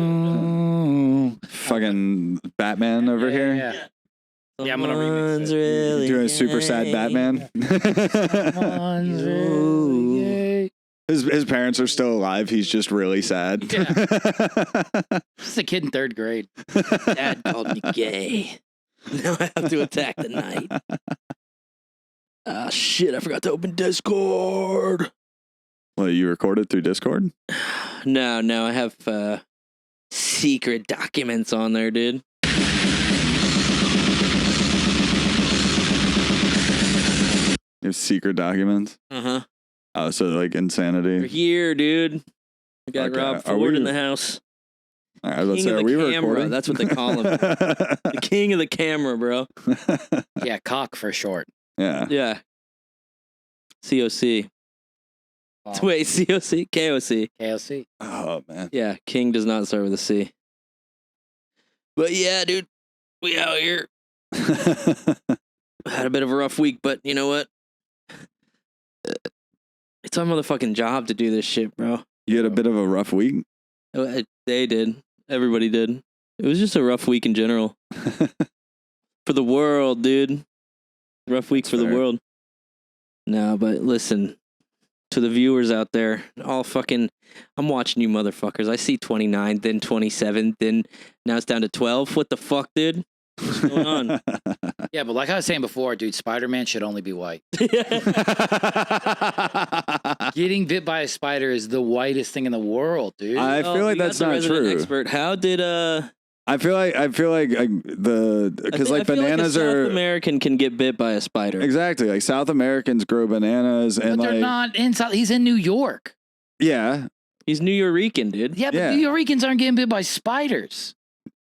You. Fucking Batman over here. Yeah, I'm gonna remix it. Really Doing a super sad Batman. Someone's really gay. His parents are still alive. He's just really sad. Just a kid in 3rd grade. Dad called me gay. Now I have to attack the night. Ah, shit, I forgot to open Discord. Well, you recorded through Discord? No, I have secret documents on there, dude. You have secret documents? Uh-huh. Oh, so like We're insanity. here, dude. I got Okay, Rob are Ford we- in the house. All right, I was about to King say, of are the we camera. recording? That's what they call him. The king of the camera, bro. Yeah, cock for short. Yeah. Yeah. COC. Oh, Wait, COC? KOC. KLC. Oh, man. Yeah, king does not start with a C. But yeah, dude, we out here. Had a bit of a rough week, but you know what? It's our motherfucking job to do this shit, bro. You had a bit of a rough week? They did. Everybody did. It was just a rough week in general. For the world, dude. Rough week That's for the fair. world. No, but listen, to the viewers out there, all fucking, I'm watching you motherfuckers. I see 29, then 27, then now it's down to 12. What the fuck, dude? What's going on? Yeah, but like I was saying before, dude, Spider-Man should only be white. Getting bit by a spider is the whitest thing in the world, dude. I feel like we got that's the not resident true. Expert. How did I feel like because like bananas a are South American can get bit by a spider. exactly like South Americans grow bananas but and they're like not in South. He's in New York. yeah, He's New Yorican, dude. Yeah, but Yeah. New Yorkers aren't getting bit by spiders.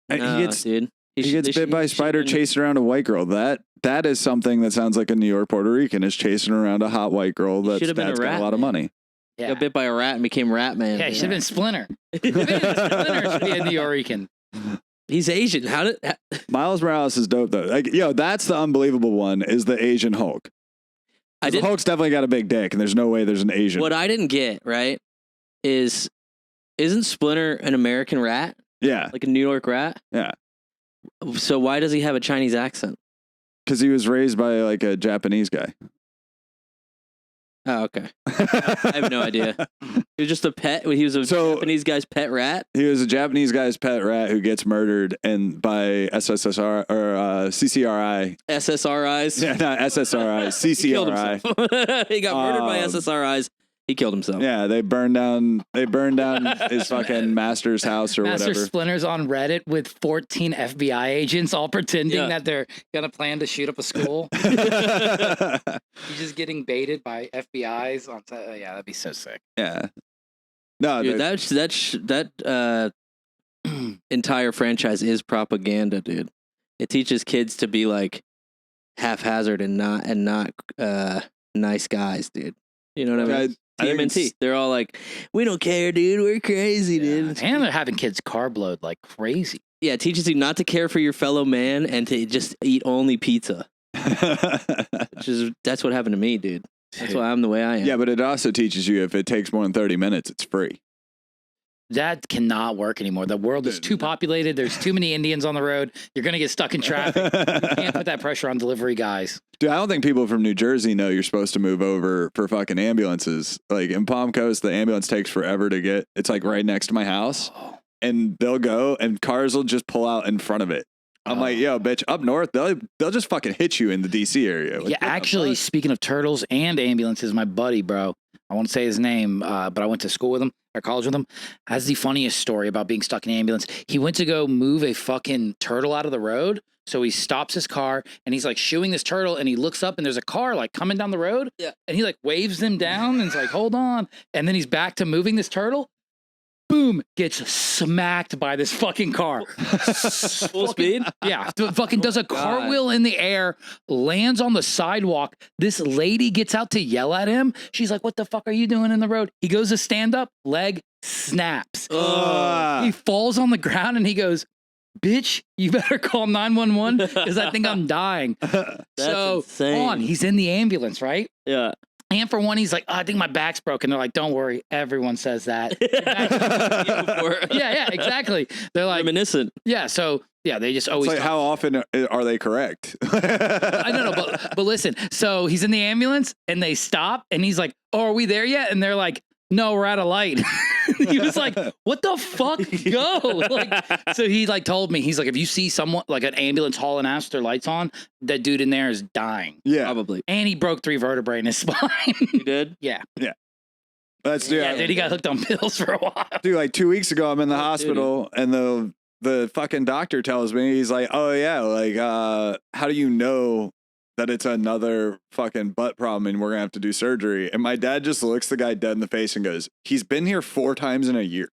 No, he gets dude. he gets bit by a spider chasing around a white girl. That is something that sounds like a New York Puerto Rican is chasing around a hot white girl He that's should've been a got rat, a lot of man. money. Yeah, Got bit by a rat and became Rat Man. yeah, he should have been Splinter. Splinter should be a New Yorican. He's Asian. How did? Miles Morales is dope though. Like that's the unbelievable one is the Asian Hulk. I 'Cause the did. Hulk's definitely got a big dick, and there's no way there's an Asian. What I didn't get right isn't Splinter an American rat, Yeah, like a New York rat? yeah. So why does he have a Chinese accent? Because he was raised by like a Japanese guy. Oh, okay. I have no idea. He was just a pet. He was a Japanese guy's pet rat. He was a Japanese guy's pet rat who gets murdered and by SSSR or CCRI. SSRIs. Yeah, not SSRI, He killed CCRI. himself. He got murdered by SSRIs. He killed himself. Yeah, they burned down his fucking master's house or Master whatever. Splinter's on Reddit with 14 FBI agents all pretending that they're gonna plan to shoot up a school. He's just getting baited by FBI's on. Yeah, that'd be so sick. Yeah. No, Dude, that entire franchise is propaganda, dude. It teaches kids to be like haphazard and not nice guys, dude. You know what I mean? I think TMNT. They're all like, we don't care, dude. We're crazy, dude. And they're having kids carb load like crazy. Yeah, it teaches you not to care for your fellow man and to just eat only pizza. That's what happened to me, dude. That's why I'm the way I am. Yeah, but it also teaches you if it takes more than 30 minutes, it's free. That cannot work anymore. The world is too populated. There's too many Indians on the road. You're going to get stuck in traffic. You can't put that pressure on delivery guys. Dude, I don't think people from New Jersey know you're supposed to move over for fucking ambulances. Like in Palm Coast, the ambulance takes forever to get. It's like right next to my house. And they'll go and cars will just pull out in front of it. I'm like, yo, bitch, up north, they'll just fucking hit you in the DC area. Like, Yeah, actually, speaking of turtles and ambulances, my buddy, bro, I won't say his name, but I went to school with him, or college with him, has the funniest story about being stuck in an ambulance. He went to go move a fucking turtle out of the road. So he stops his car and he's like shooing this turtle and he looks up and there's a car like coming down the road. Yeah. And he like waves them down and is like, hold on. And then he's back to moving this turtle. Boom, gets smacked by this fucking car. Full speed? Yeah, fucking does a cartwheel in the air, lands on the sidewalk. This lady gets out to yell at him. She's like, what the fuck are you doing in the road? He goes to stand up, leg snaps. He falls on the ground and he goes, bitch, you better call 911 because I think I'm dying. So insane. he's in the ambulance, right? Yeah. And for one, he's like, oh, I think my back's broken. They're like, don't worry. Everyone says that. Yeah, exactly. They're like, Reminiscent. yeah. So yeah, they just It's always like, how often are they correct? I don't know, but listen. So he's in the ambulance and they stop and he's like, oh, are we there yet? And they're like, no, we're at a light. He was like, what the fuck? Go. Like, so he like told me, he's like, if you see someone like an ambulance hauling ass, their lights on, that dude in there is dying. Yeah. Probably. And he broke 3 vertebrae in his spine. You did? Yeah. That's Yeah, dude, he got hooked on pills for a while. Dude, like 2 weeks ago, I'm in the hospital and the fucking doctor tells me, he's like, oh yeah, like, how do you know that it's another fucking butt problem and we're gonna have to do surgery? And my dad just looks the guy dead in the face and goes, he's been here 4 times in a year.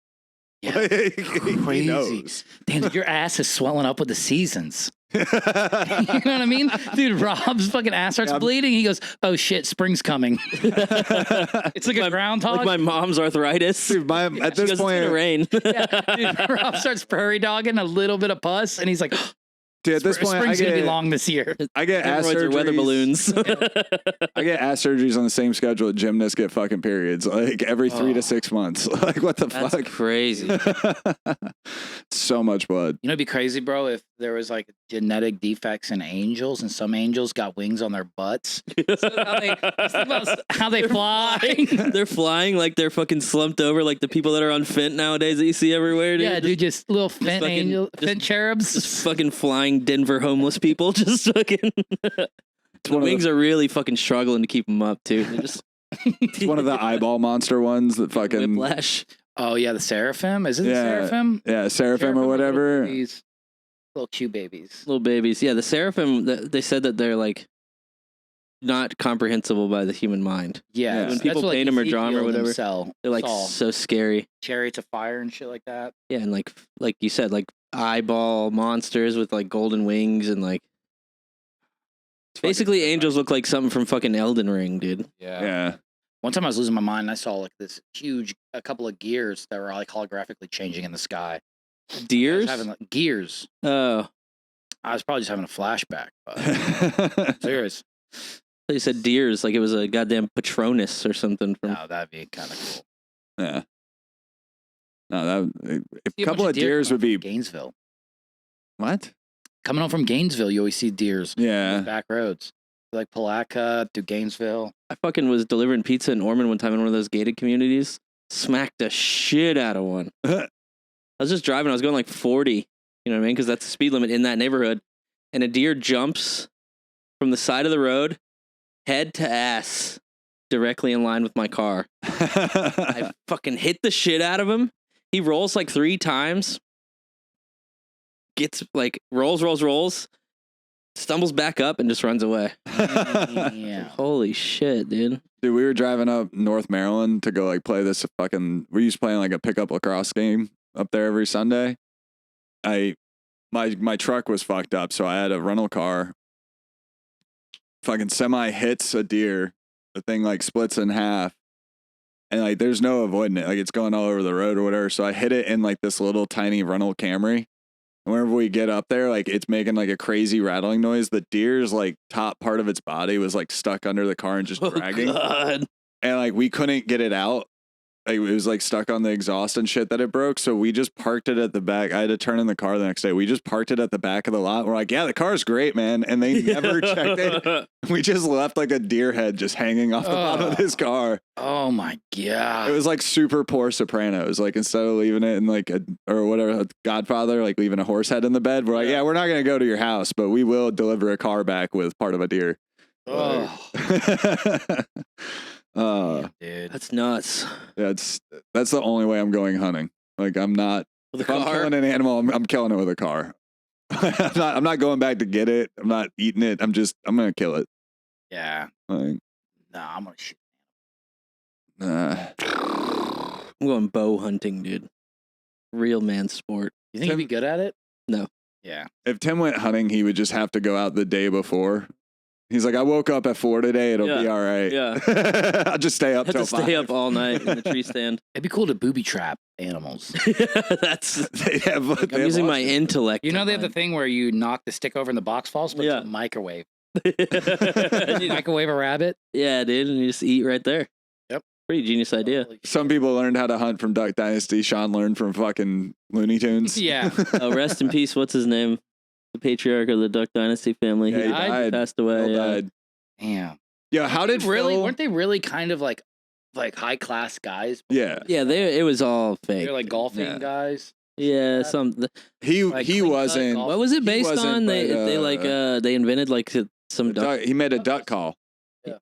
Yeah. Like, Crazy. he knows. Damn, dude, your ass is swelling up with the seasons. You know what I mean? Dude, Rob's fucking ass starts bleeding. He goes, oh shit, spring's coming. It's like a groundhog. Like my mom's arthritis. Dude, at this Goes, point, it's gonna rain. Yeah, dude, Rob starts prairie dogging a little bit of pus, and he's like, dude, at this point, spring's gonna be long this year. I get ass Hemorrhoids are weather surgeries. balloons. I get ass surgeries on the same schedule that gymnasts get fucking periods, like every 3 to 6 months. Like, what the That's fuck? crazy. So much blood. You know, it'd be crazy, bro, if there was like genetic defects in angels, and some angels got wings on their butts. So just think about how they fly. They're flying like they're fucking slumped over, like the people that are on Fent nowadays that you see everywhere. Dude. Yeah, dude, just little Fent fucking- angel, just- Fent cherubs. Just fucking flying Denver homeless people. Just fucking. The one of wings are really fucking struggling to keep them up too. They're just It's one of the eyeball monster ones that fucking whiplash. Oh yeah, the seraphim. Is it the seraphim? Yeah, seraphim or are whatever. Little cute babies. Little babies. Yeah, the seraphim. They said that they're like not comprehensible by the human mind. Yeah, When that's people what, paint 'em or draw 'em or Ezekiel whatever, Saw. They're like so scary. Chariots of fire and shit like that. Yeah, and like you said, like eyeball monsters with like golden wings and like. Basically, angels look like something from fucking Elden Ring, dude. Yeah. One time I was losing my mind and I saw like this a couple of gears that were like holographically changing in the sky. I was Deers? having like gears. Oh, I was probably just having a flashback. But serious. they said deers, like it was a goddamn Patronus or something from. No, that'd be kind of cool. Yeah. No, See a couple of deers would be Gainesville. what? Coming home from Gainesville, you always see deers. Yeah. Back roads. Like Palatka to Gainesville. I fucking was delivering pizza in Ormond one time in one of those gated communities. Smacked the shit out of one. I was just driving. I was going like 40. You know what I mean? Because that's the speed limit in that neighborhood. And a deer jumps from the side of the road, head to ass, directly in line with my car. I fucking hit the shit out of him. He rolls like 3 times. Gets like rolls, stumbles back up and just runs away. Yeah. Holy shit, dude. Dude, we were driving up North Maryland to go like play this fucking. We used to play like a pickup lacrosse game up there every Sunday. My truck was fucked up, so I had a rental car. Fucking semi hits a deer. The thing like splits in half, and like there's no avoiding it. Like it's going all over the road or whatever. So I hit it in like this little tiny rental Camry. And whenever we get up there, like it's making like a crazy rattling noise. The deer's like top part of its body was like stuck under the car and just dragging. God. And like we couldn't get it out. Like, it was like stuck on the exhaust and shit that it broke. So we just parked it at the back. I had to turn in the car the next day. We just parked it at the back of the lot. We're like, yeah, the car's great, man. And they never checked it. We just left like a deer head just hanging off the bottom of this car. Oh my god. It was like super poor Sopranos. Like instead of leaving it in like or whatever, Godfather, like leaving a horse head in the bed. We're like, yeah, we're not going to go to your house, but we will deliver a car back with part of a deer. Oh, dude. That's nuts. That's the only way I'm going hunting. Like I'm not. With a If I'm car? killing an animal, I'm killing it with a car. I'm not going back to get it. I'm not eating it. I'm gonna kill it. Yeah. Like, No, I'm gonna shoot. I'm going bow hunting, dude. Real man sport. You think you'd be good at it? No. Yeah. if Tim went hunting, he would just have to go out the day before. He's like, I woke up at 4 today. It'll be all right. Yeah. I'll just stay up I have till to stay 5. up all night in the tree stand. It'd be cool to booby trap animals. That's. They have, I'm using my intellect. You know, to they have the hunt. thing where you knock the stick over and the box falls, but Yeah. it's a microwave. Microwave a rabbit. Yeah, dude, and you just eat right there. Yep. Pretty genius idea. Holy shit. Some people learned how to hunt from Duck Dynasty. Sean learned from fucking Looney Tunes. Yeah. Oh, rest in peace. What's his name? The patriarch of the Duck Dynasty family. Yeah, he died. Passed away. Phil Yeah. died. Damn. Yeah, how did really? Phil... Weren't they really kind of like high class guys? Yeah. Yeah, it was all fake. They're like golfing Yeah. guys. Yeah, that. some. He Like clean cut wasn't... golf. What was it He based wasn't, on? They but, they invented like some duck. He made a duck call.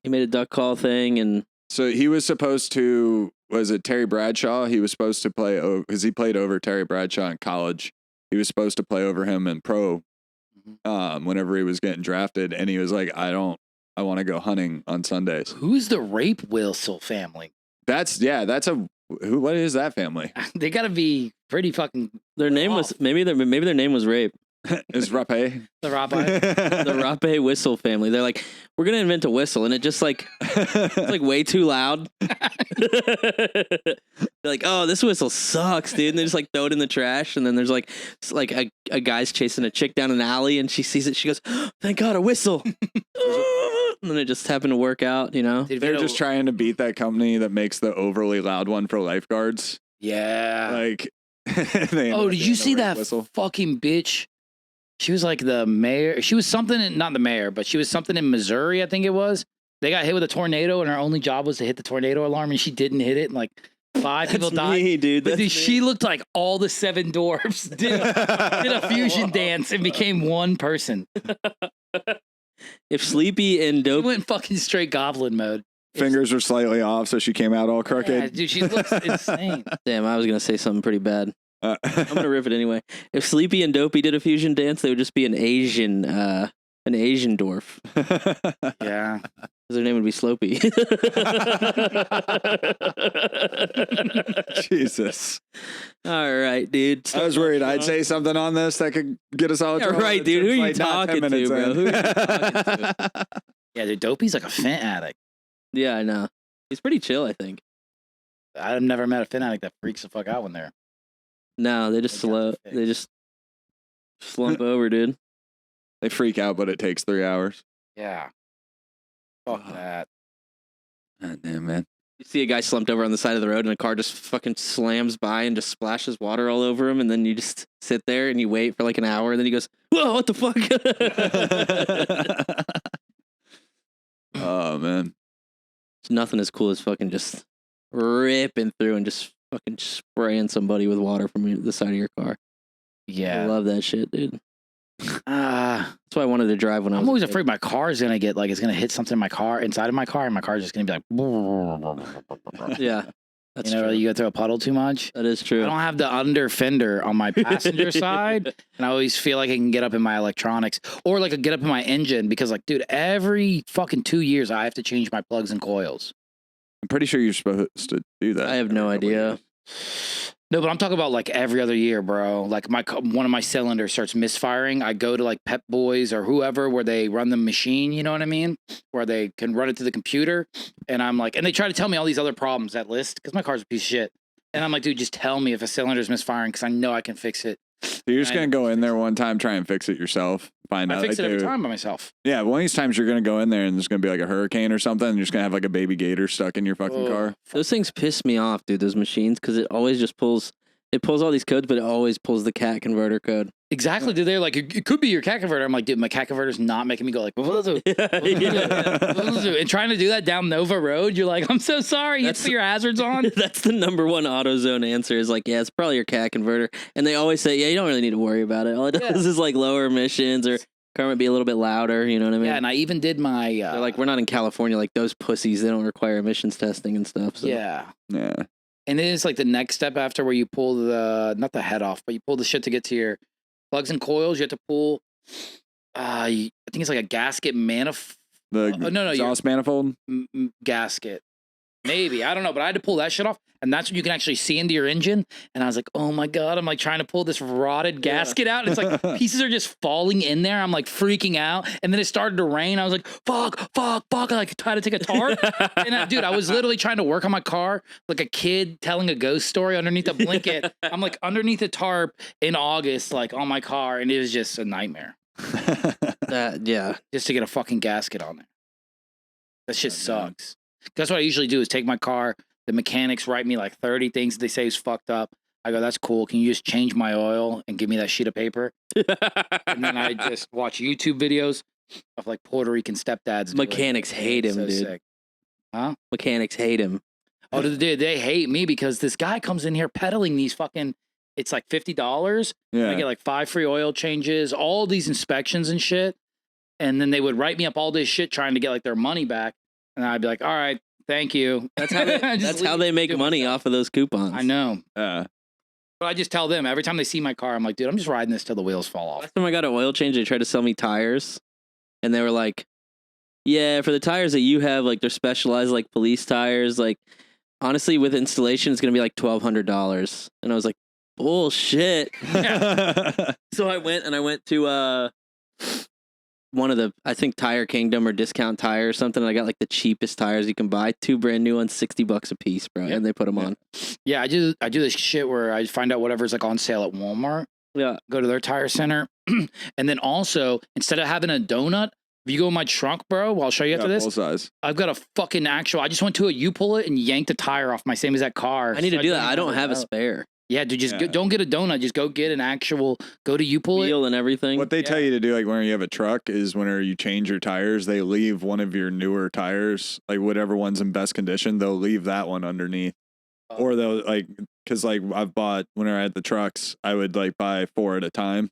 He made a duck call thing, and So he was supposed to... Was it Terry Bradshaw? He was supposed to play... Because he played over Terry Bradshaw in college. He was supposed to play over him in pro whenever he was getting drafted. And he was like, I want to go hunting on Sundays. Who's the rape Wilson family? What is that family? They gotta be pretty fucking their name was maybe their name was Rape. Is Rape? the Rape. The Rape whistle family. They're like, we're gonna invent a whistle, and it just like it's like way too loud. They're like, oh, this whistle sucks, dude. And they just like throw it in the trash, and then there's like a guy's chasing a chick down an alley, and she sees it. She goes, oh, thank God, a whistle. And then it just happened to work out, you know. They're just trying to beat that company that makes the overly loud one for lifeguards. Yeah. Like, Oh, did you see that fucking bitch? She was like the mayor. She was something, not the mayor, but she was something in Missouri, I think it was. They got hit with a tornado, and her only job was to hit the tornado alarm, and she didn't hit it, and like 5 people died. Me, dude. But dude, she looked like all the 7 dwarfs. Did a fusion dance and became one person. If Sleepy and She Dope went fucking straight goblin mode. Fingers were slightly off, so she came out all Yeah, crooked. dude, she looks insane. Damn, I was gonna say something pretty bad. Uh, I'm gonna rip it anyway. If Sleepy and Dopey did a fusion dance, they would just be an Asian dwarf. Yeah. Their name would be Slopey. Jesus. All right, dude. I was worried I'd say something on this that could get us all in Yeah, trouble. right, It dude. Who are took, you not 10 talking to, minutes bro? in. Who are you talking to? Yeah, dude, Dopey's like a fent addict. Yeah, I know. He's pretty chill, I think. I've never met a fent addict that freaks the fuck out when they're. No, they just They got slow. the fix. They just slump over, dude. They freak out, but it takes 3 hours. Yeah. Fuck that. God damn, man. You see a guy slumped over on the side of the road, and a car just fucking slams by and just splashes water all over him, and then you just sit there and you wait for like an hour, and then he goes, "Whoa, what the fuck?" Oh, man. It's nothing as cool as fucking just ripping through and just fucking spraying somebody with water from the side of your car. I Yeah. love that shit, dude. Ah. That's why I wanted to drive when I was I'm always a kid. afraid my car is gonna get like it's gonna hit something in my car inside of my car, and my car's just gonna be like. Yeah, that's you know, true. you go through a puddle too much. That is I true. don't have the under fender on my passenger side, and I always feel like I can get up in my electronics or like I get up in my engine because, like, dude, every fucking 2 years I have to change my plugs and coils. I'm pretty sure you're supposed to do that. I have no every couple idea. years. No, but I'm talking about like every other year, bro. Like one of my cylinders starts misfiring. I go to like Pep Boys or whoever where they run the machine, you know what I mean? Where they can run it to the computer. And I'm like, and they try to tell me all these other problems that list because my car's a piece of shit. And I'm like, dude, just tell me if a cylinder's misfiring because I know I can fix it. So you're just going to go in there one time, try and fix it yourself, find I out. fix it like, every they- time by myself. Yeah, one of these times you're going to go in there and there's going to be like a hurricane or something. And you're just going to have like a baby gator stuck in your fucking Oh. car. Those things piss me off, dude. Those machines, because it always just pulls. It pulls all these codes, but it always pulls the cat converter code. Exactly, dude. They're like, it could be your cat converter. I'm like, dude, my cat converter's not making me go like, Yeah. and trying to do that down Nova Road. You're like, I'm so sorry. You have to put your hazards on. That's the number one AutoZone answer is like, yeah, it's probably your cat converter. And they always say, yeah, you don't really need to worry about it. All it does is like lower emissions or car might be a little bit louder. You know what I mean? Yeah, and I even did my. They're like, we're not in California like those pussies. They don't require emissions testing and stuff. So. yeah. Yeah. And then it's like the next step after where you pull not the head off, but you pull the shit to get to your plugs and coils. You have to pull, I think it's like a gasket manifold. The no, exhaust manifold. Gasket. Maybe. I don't know, but I had to pull that shit off. And that's what you can actually see into your engine. And I was like, oh my God, I'm like trying to pull this rotted gasket out. And it's like pieces are just falling in there. I'm like freaking out. And then it started to rain. I was like, fuck. I like tried to take a tarp. And dude, I was literally trying to work on my car like a kid telling a ghost story underneath a blanket. I'm like underneath a tarp in August, like on my car. And it was just a nightmare. Yeah. just to get a fucking gasket on there. That shit Oh, man. sucks. That's what I usually do is take my car. The mechanics write me like 30 things they say is fucked up. I go, that's cool. Can you just change my oil and give me that sheet of paper? And then I just watch YouTube videos of like Puerto Rican stepdads. do it. Mechanics hate him, So dude. sick. Huh? Mechanics hate him. Oh, they hate me because this guy comes in here peddling these fucking. It's like $50. Yeah. I get like 5 free oil changes, all these inspections and shit. And then they would write me up all this shit trying to get like their money back. And I'd be like, all right, thank you. That's how they, Just that's how they leave- make do money myself. off of those coupons. I know. Yeah. But I just tell them every time they see my car, I'm like, dude, I'm just riding this till the wheels fall off. Last time I got an oil change, they tried to sell me tires, and they were like, "Yeah, for the tires that you have, like they're specialized, like police tires. Like, honestly, with installation, it's gonna be like $1,200." And I was like, "Bullshit." So I went to one of the, I think Tire Kingdom or Discount Tire or something. And I got like the cheapest tires you can buy, 2 brand new ones, $60 a piece, bro, Yep. and they put them Yeah. on. Yeah, I do this shit where I find out whatever's like on sale at Walmart, Yeah, go to their tire center. And then also, instead of having a donut, if you go in my trunk, bro, I'll show you after Yeah, this. full size. I've got a fucking actual. I just went to a U-Pull-It and yanked a tire off my same exact car. I need to So do that. I don't even have a know. spare Yeah, dude, just Yeah. don't get a donut. Just go get an actual. Go to U-Pull-It. wheel and everything. What they tell Yeah. you to do, like when you have a truck, is whenever you change your tires, they leave one of your newer tires, like whatever one's in best condition, they'll leave that one underneath. Or they'll like, cause like I've bought, whenever I had the trucks, I would like buy 4 at a time.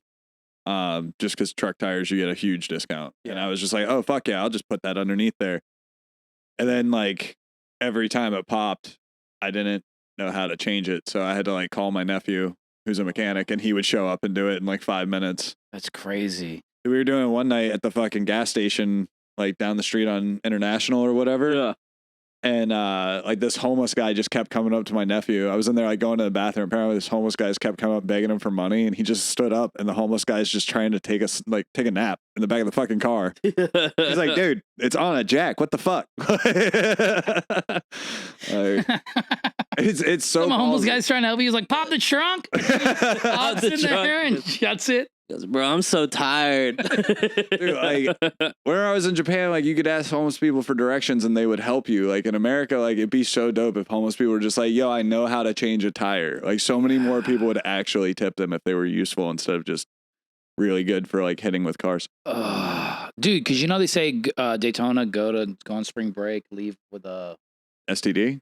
Just cause truck tires, you get a huge discount. And I was just like, oh, fuck yeah, I'll just put that underneath there. And then like every time it popped, I didn't know how to change it. So I had to like call my nephew, who's a mechanic, and he would show up and do it in like 5 minutes. That's crazy. We were doing it one night at the fucking gas station, like down the street on International or whatever. Yeah. And like this homeless guy just kept coming up to my nephew. I was in there like going to the bathroom. Apparently this homeless guy just kept coming up begging him for money, and he just stood up, and the homeless guy's just trying to take a nap in the back of the fucking car. He's like, dude, it's on a jack. What the fuck? Like, it's so Some homeless ballsy. guy's trying to help you. He's like, pop the trunk. Pops the in there trunk. and shuts it. Goes, bro, I'm so tired. Dude, like, when I was in Japan, like you could ask homeless people for directions and they would help you. Like in America, like it'd be so dope if homeless people were just like, yo, I know how to change a tire. Like so many more people would actually tip them if they were useful instead of just really good for like hitting with cars. Dude, because you know they say Daytona, go on spring break, leave with a. STD?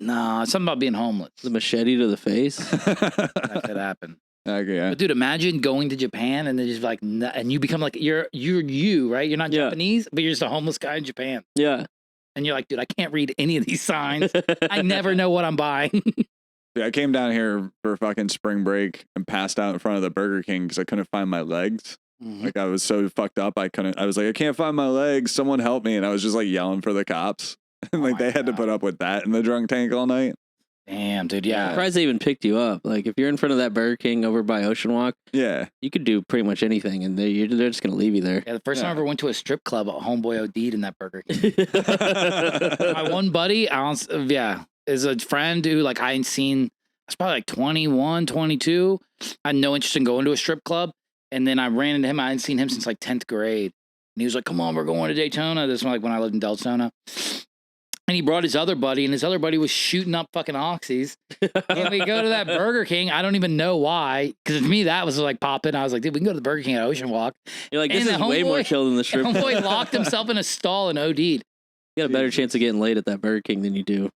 No, it's something about being homeless. The machete to the face. That could happen. Okay, yeah. But dude, imagine going to Japan and then just like, and you become like you're you, right? You're not Yeah. Japanese, but you're just a homeless guy in Japan, Yeah. and you're like, dude, I can't read any of these signs. I never know what I'm buying. Yeah, I came down here for fucking spring break and passed out in front of the Burger King because I couldn't find my legs. Like I was so fucked up, I was like, I can't find my legs. Someone help me. And I was just like yelling for the cops. And like my they had to God. put up with that in the drunk tank all night. Damn, dude, I'm yeah. surprised they even picked you up. Like, if you're in front of that Burger King over by Ocean Walk, Yeah. you could do pretty much anything, and they're just gonna leave you there. Yeah, the first time I Yeah. ever went to a strip club, a homeboy OD'd in that Burger King. My one buddy, is a friend who like I ain't seen. I was probably like 21, 22. I had no interest in going to a strip club, and then I ran into him. I hadn't seen him since like 10th grade, and he was like, "Come on, we're going to Daytona." This was like when I lived in Deltona. And he brought his other buddy, and his other buddy was shooting up fucking oxys. And we go to that Burger King. I don't even know why, because to me that was like popping. I was like, dude, we can go to the Burger King at Ocean Walk. You're like, this And is the way more homeboy- chill than the strip. Homeboy locked himself in a stall and OD'd. You got a better chance of getting laid at that Burger King than you do.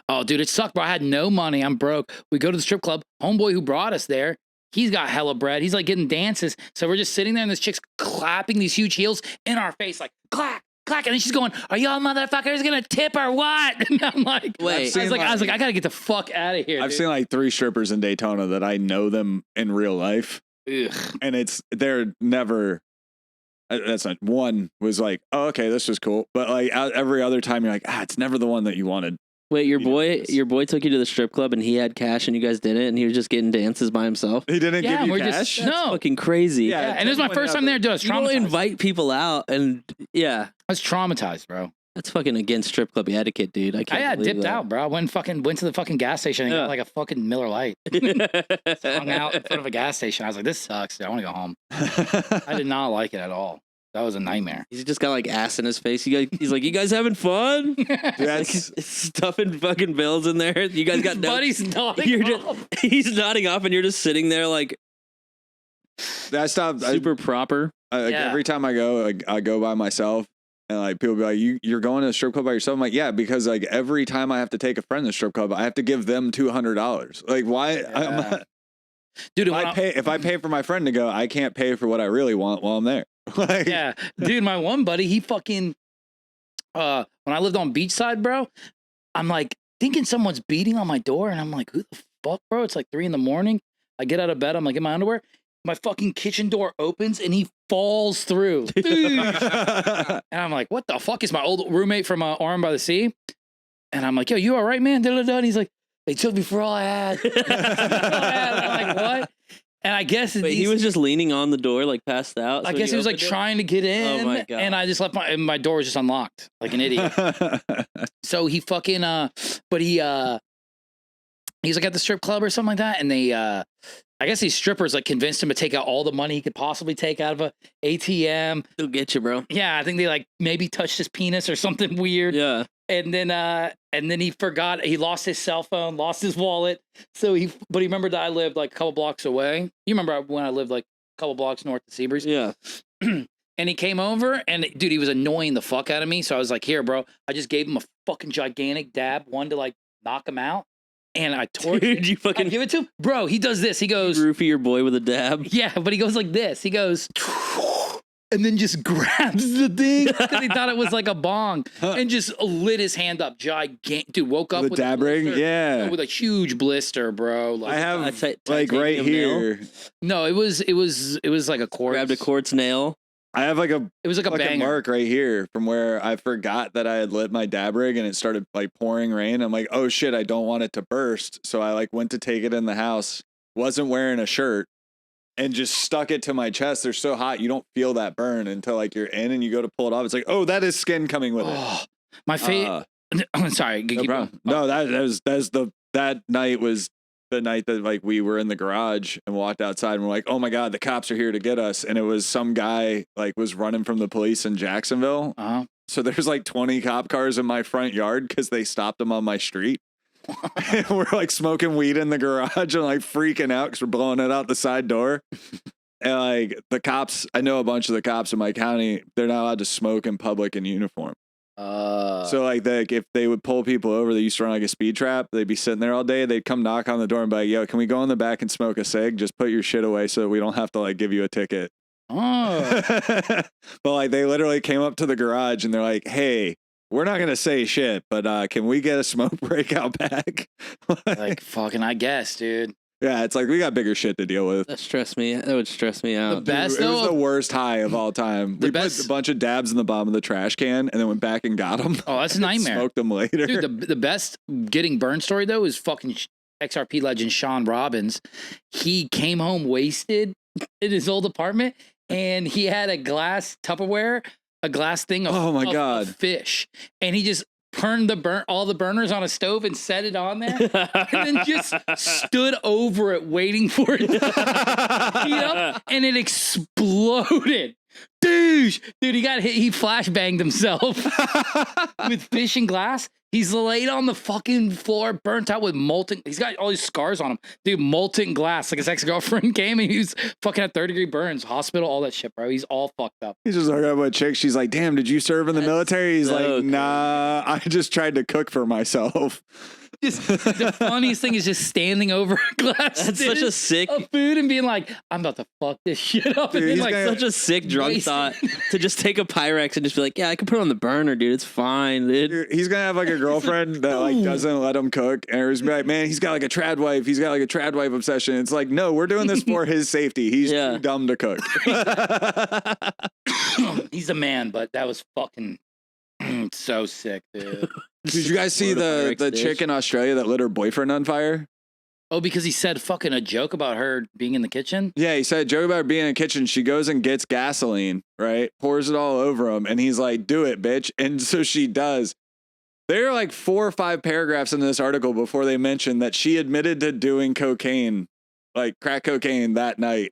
Oh, dude, it sucked, bro. I had no money. I'm broke. We go to the strip club. Homeboy who brought us there, he's got hella bread. He's like getting dances. So we're just sitting there, and this chick's clapping these huge heels in our face, like clack, clack. And then she's going, "Are y'all motherfuckers gonna tip or what?" And I'm like, Wait. I was like, I gotta get the fuck out of here. I've dude. seen like 3 strippers in Daytona that I know them in real life. Ugh. And they're never, that's not, one was like, oh, okay, this was cool. But like every other time you're like, it's never the one that you wanted. Wait, your You know, boy took you to the strip club and he had cash and you guys didn't, and he was just getting dances by himself. He didn't Yeah, give you we're cash? just no. Fucking crazy. Yeah. Yeah, and it was my first time there, dude. I was You don't traumatized. invite people out, and yeah, I was traumatized, bro. That's fucking against strip club etiquette, dude. I can't believe dipped that. out, bro. I went to the fucking gas station and got like a fucking Miller Lite. Hung out in front of a gas station. I was like, this sucks, dude. I want to go home. I did not like it at all. That was a nightmare. He's just got like ass in his face. He's like, you guys having fun? That's Like, stuffing fucking bills in there. You guys got no. Buddy's nodding off. He's nodding off, and you're just sitting there like that stuff. super proper. Every time I go by myself. And like people be like, you're going to a strip club by yourself? I'm like, yeah, because like every time I have to take a friend to the strip club, I have to give them $200. Like why? Yeah. Dude, If I pay for my friend to go, I can't pay for what I really want while I'm there. Like, yeah, dude, my one buddy, he fucking when I lived on Beachside, bro, I'm like thinking someone's beating on my door, and I'm like, who the fuck, bro? It's like 3 a.m. I get out of bed, I'm like in my underwear. My fucking kitchen door opens and he falls through. And I'm like, what the fuck? Is my old roommate from Arm by the Sea? And I'm like, yo, you all right, man? And he's like, they took me for all I had. I'm like, what? And I guess Wait, he was just leaning on the door, like passed out. I guess he was like trying to get in. Oh my God. And I just left my door was just unlocked, like an idiot. So he fucking but he's like at the strip club or something like that, and they I guess these strippers like convinced him to take out all the money he could possibly take out of a ATM. He'll get you, bro. Yeah, I think they like maybe touched his penis or something weird. Yeah. And then he forgot, he lost his cell phone, lost his wallet. So but he remembered that I lived like a couple blocks away. You remember when I lived like a couple blocks north of Seabreeze? Yeah. And he came over and dude, he was annoying the fuck out of me. So I was like, here, bro, I just gave him a fucking gigantic dab, one to like knock him out. And I torched Dude, you fucking I give it to him. Bro, he does this. He goes, roofie your boy with a dab. yeah, but he goes like this. He goes, and then just grabs the thing because he thought it was like a bong and just lit his hand up. Gigantic. Dude, woke up the with dab a ring, blister. yeah. With a huge blister, bro. Like, I have like titanium right here. no, it was like a quartz. Grabbed a quartz nail. I have like a It was like a fucking banger. mark right here from where I forgot that I had lit my dab rig and it started like pouring rain. I'm like, oh shit, I don't want it to burst. So I like went to take it in the house, wasn't wearing a shirt, and just stuck it to my chest. They're so hot, you don't feel that burn until like you're in and you go to pull it off. It's like, oh, that is skin coming with it. My face. Sorry, No keep problem. going. No, that night was the night that like we were in the garage and walked outside and we're like, oh my God, the cops are here to get us. And it was some guy like was running from the police in Jacksonville. Uh-huh. So there's like 20 cop cars in my front yard because they stopped him on my street. And we're like smoking weed in the garage and like freaking out because we're blowing it out the side door. And like the cops, I know a bunch of the cops in my county, they're not allowed to smoke in public in uniform. So like if they would pull people over, they used to run like a speed trap. They'd be sitting there all day. They'd come knock on the door and be like, yo, can we go in the back and smoke a cig? Just put your shit away so we don't have to like give you a ticket. Oh. But like they literally came up to the garage and they're like, hey, we're not going to say shit, but can we get a smoke break out back? Like fucking, I guess, dude. Yeah, it's like we got bigger shit to deal with. That would stress me out. The best It was though. the worst high of all time. The We best- put a bunch of dabs in the bottom of the trash can and then went back and got them. Oh, that's a nightmare. Smoked them later. Dude, the best getting burned story though is fucking XRP legend Sean Robbins. He came home wasted in his old apartment and he had a glass Tupperware, a glass thing of, Oh my God. of fish. And he just burned all the burners on a stove and set it on there and then just stood over it waiting for it to heat up and it exploded. Dude, he got hit. He flashbanged himself with fish and glass. He's laid on the fucking floor, burnt out with molten. He's got all these scars on him. Dude, molten glass. Like his ex-girlfriend came and he was fucking at 3rd-degree burns, hospital, all that shit, bro. He's all fucked up. He's just talking about a chick. She's like, damn, did you serve in the That's military? He's so like, cool. nah, I just tried to cook for myself. Just the funniest thing is just standing over a glass That's such a sick, of food and being like, I'm about to fuck this shit up. Dude, And then he's like, gonna- such a sick drunk wasted. thought to just take a Pyrex and just be like, yeah, I can put it on the burner, dude. It's fine, dude. He's gonna have like a girlfriend that like doesn't let him cook, and he's like, man, he's got like a trad wife. He's got like a trad wife obsession. It's like, no, we're doing this for his safety. He's Yeah. too dumb to cook. he's a man, but that was fucking so sick, dude. Did you guys see Load of the Pyrex dish. chick in Australia that lit her boyfriend on fire? Oh, because he said fucking a joke about her being in the kitchen? Yeah, he said joke about her being in the kitchen. She goes and gets gasoline, right? Pours it all over him, and he's like, "Do it, bitch!" And so she does. There are like 4 or 5 paragraphs in this article before they mention that she admitted to doing cocaine, like crack cocaine, that night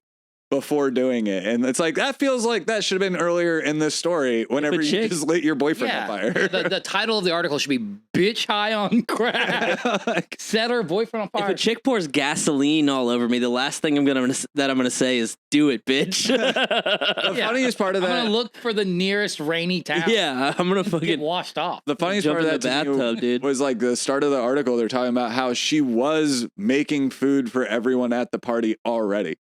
before doing it. And it's like, that feels like that should have been earlier in this story whenever you just lit your boyfriend on fire. The title of the article should be "Bitch High on Crack Set Her Boyfriend on Fire." If a chick pours gasoline all over me, the last thing I'm gonna say is, "Do it, bitch." The funniest part of that, I'm gonna look for the nearest rainy town. Yeah, I'm gonna Get fucking washed off. the funniest jump part of in that the to me bathtub, dude. was like the start of the article. They're talking about how she was making food for everyone at the party already.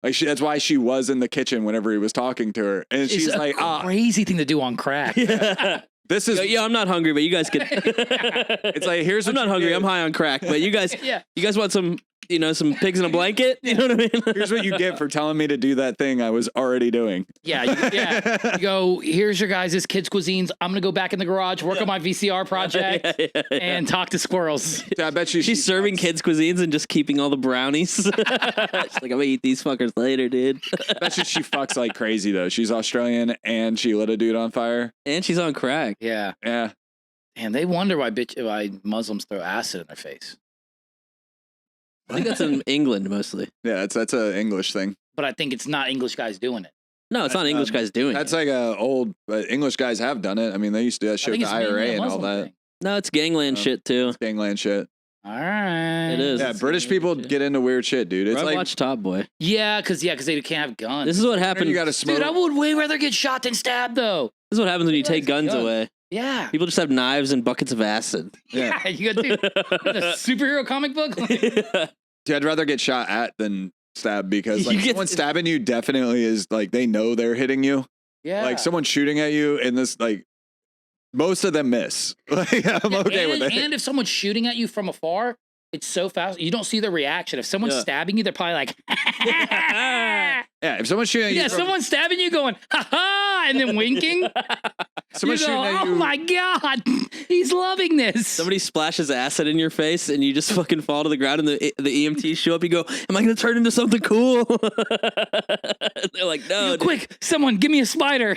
Like that's why she was in the kitchen whenever he was talking to her, and she's like, crazy thing to do on crack. Yeah. This is I'm not hungry, but you guys can. It's like, here's what I'm not hungry. get. I'm high on crack, but you guys, Yeah. you guys want some pigs in a blanket? You know what I mean? Here's what you get for telling me to do that thing I was already doing. Yeah. You go, here's your guys' kids' cuisines. I'm gonna go back in the garage, work on my VCR project, and talk to squirrels. I bet you She's serving kids cuisines and just keeping all the brownies. She's like, I'm gonna eat these fuckers later, dude. I bet you she fucks like crazy though. She's Australian and she lit a dude on fire. And she's on crack. Yeah. Yeah. And they wonder why Muslims throw acid in their face. I think that's in England mostly. Yeah, that's an English thing. But I think it's not English guys doing it. No, it's not English guys doing That's it. like a old English guys have done it. I mean, they used to do that I shit think with the it's mainly IRA a and all Muslim that. thing. No, it's gangland shit too. Gangland shit. All right. It is. Yeah, It's British people get into weird shit, dude. It's I've like watched Top Boy. Yeah, because they can't have guns. This is what happened. you got to smoke. Dude, I would way rather get shot than stabbed, though. This is what happens when you take guns Guns. away. Yeah. People just have knives and buckets of acid. Yeah. You got to a superhero comic book. Dude, I'd rather get shot at than stabbed because You like get- someone stabbing you definitely is like they know they're hitting you. Yeah. Like someone shooting at you and this like most of them miss. Like I'm okay with it. And if someone's shooting at you from afar, it's so fast. You don't see the reaction. If someone's stabbing you, they're probably like, Yeah, if someone's shooting at you, yeah, someone's stabbing you going, ha ha, and then winking. someone's You go, shooting at you. oh my God, he's loving this. Somebody splashes acid in your face and you just fucking fall to the ground and the EMTs show up. You go, am I going to turn into something cool? They're like, no. You go, quick, someone give me a spider.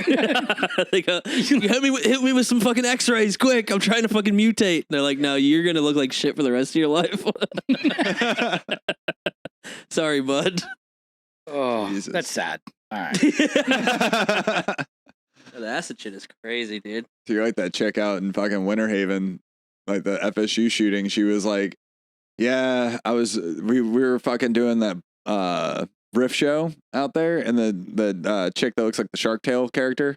They go, you hit me with some fucking x-rays, quick. I'm trying to fucking mutate. And they're like, no, you're going to look like shit for the rest of your life. Sorry, bud. Oh, Jesus. that's sad. All right. The acid shit is crazy, dude. So you're like that chick out in fucking Winter Haven, like the FSU shooting. She was like, yeah, we were fucking doing that riff show out there, and the chick that looks like the Shark Tale character,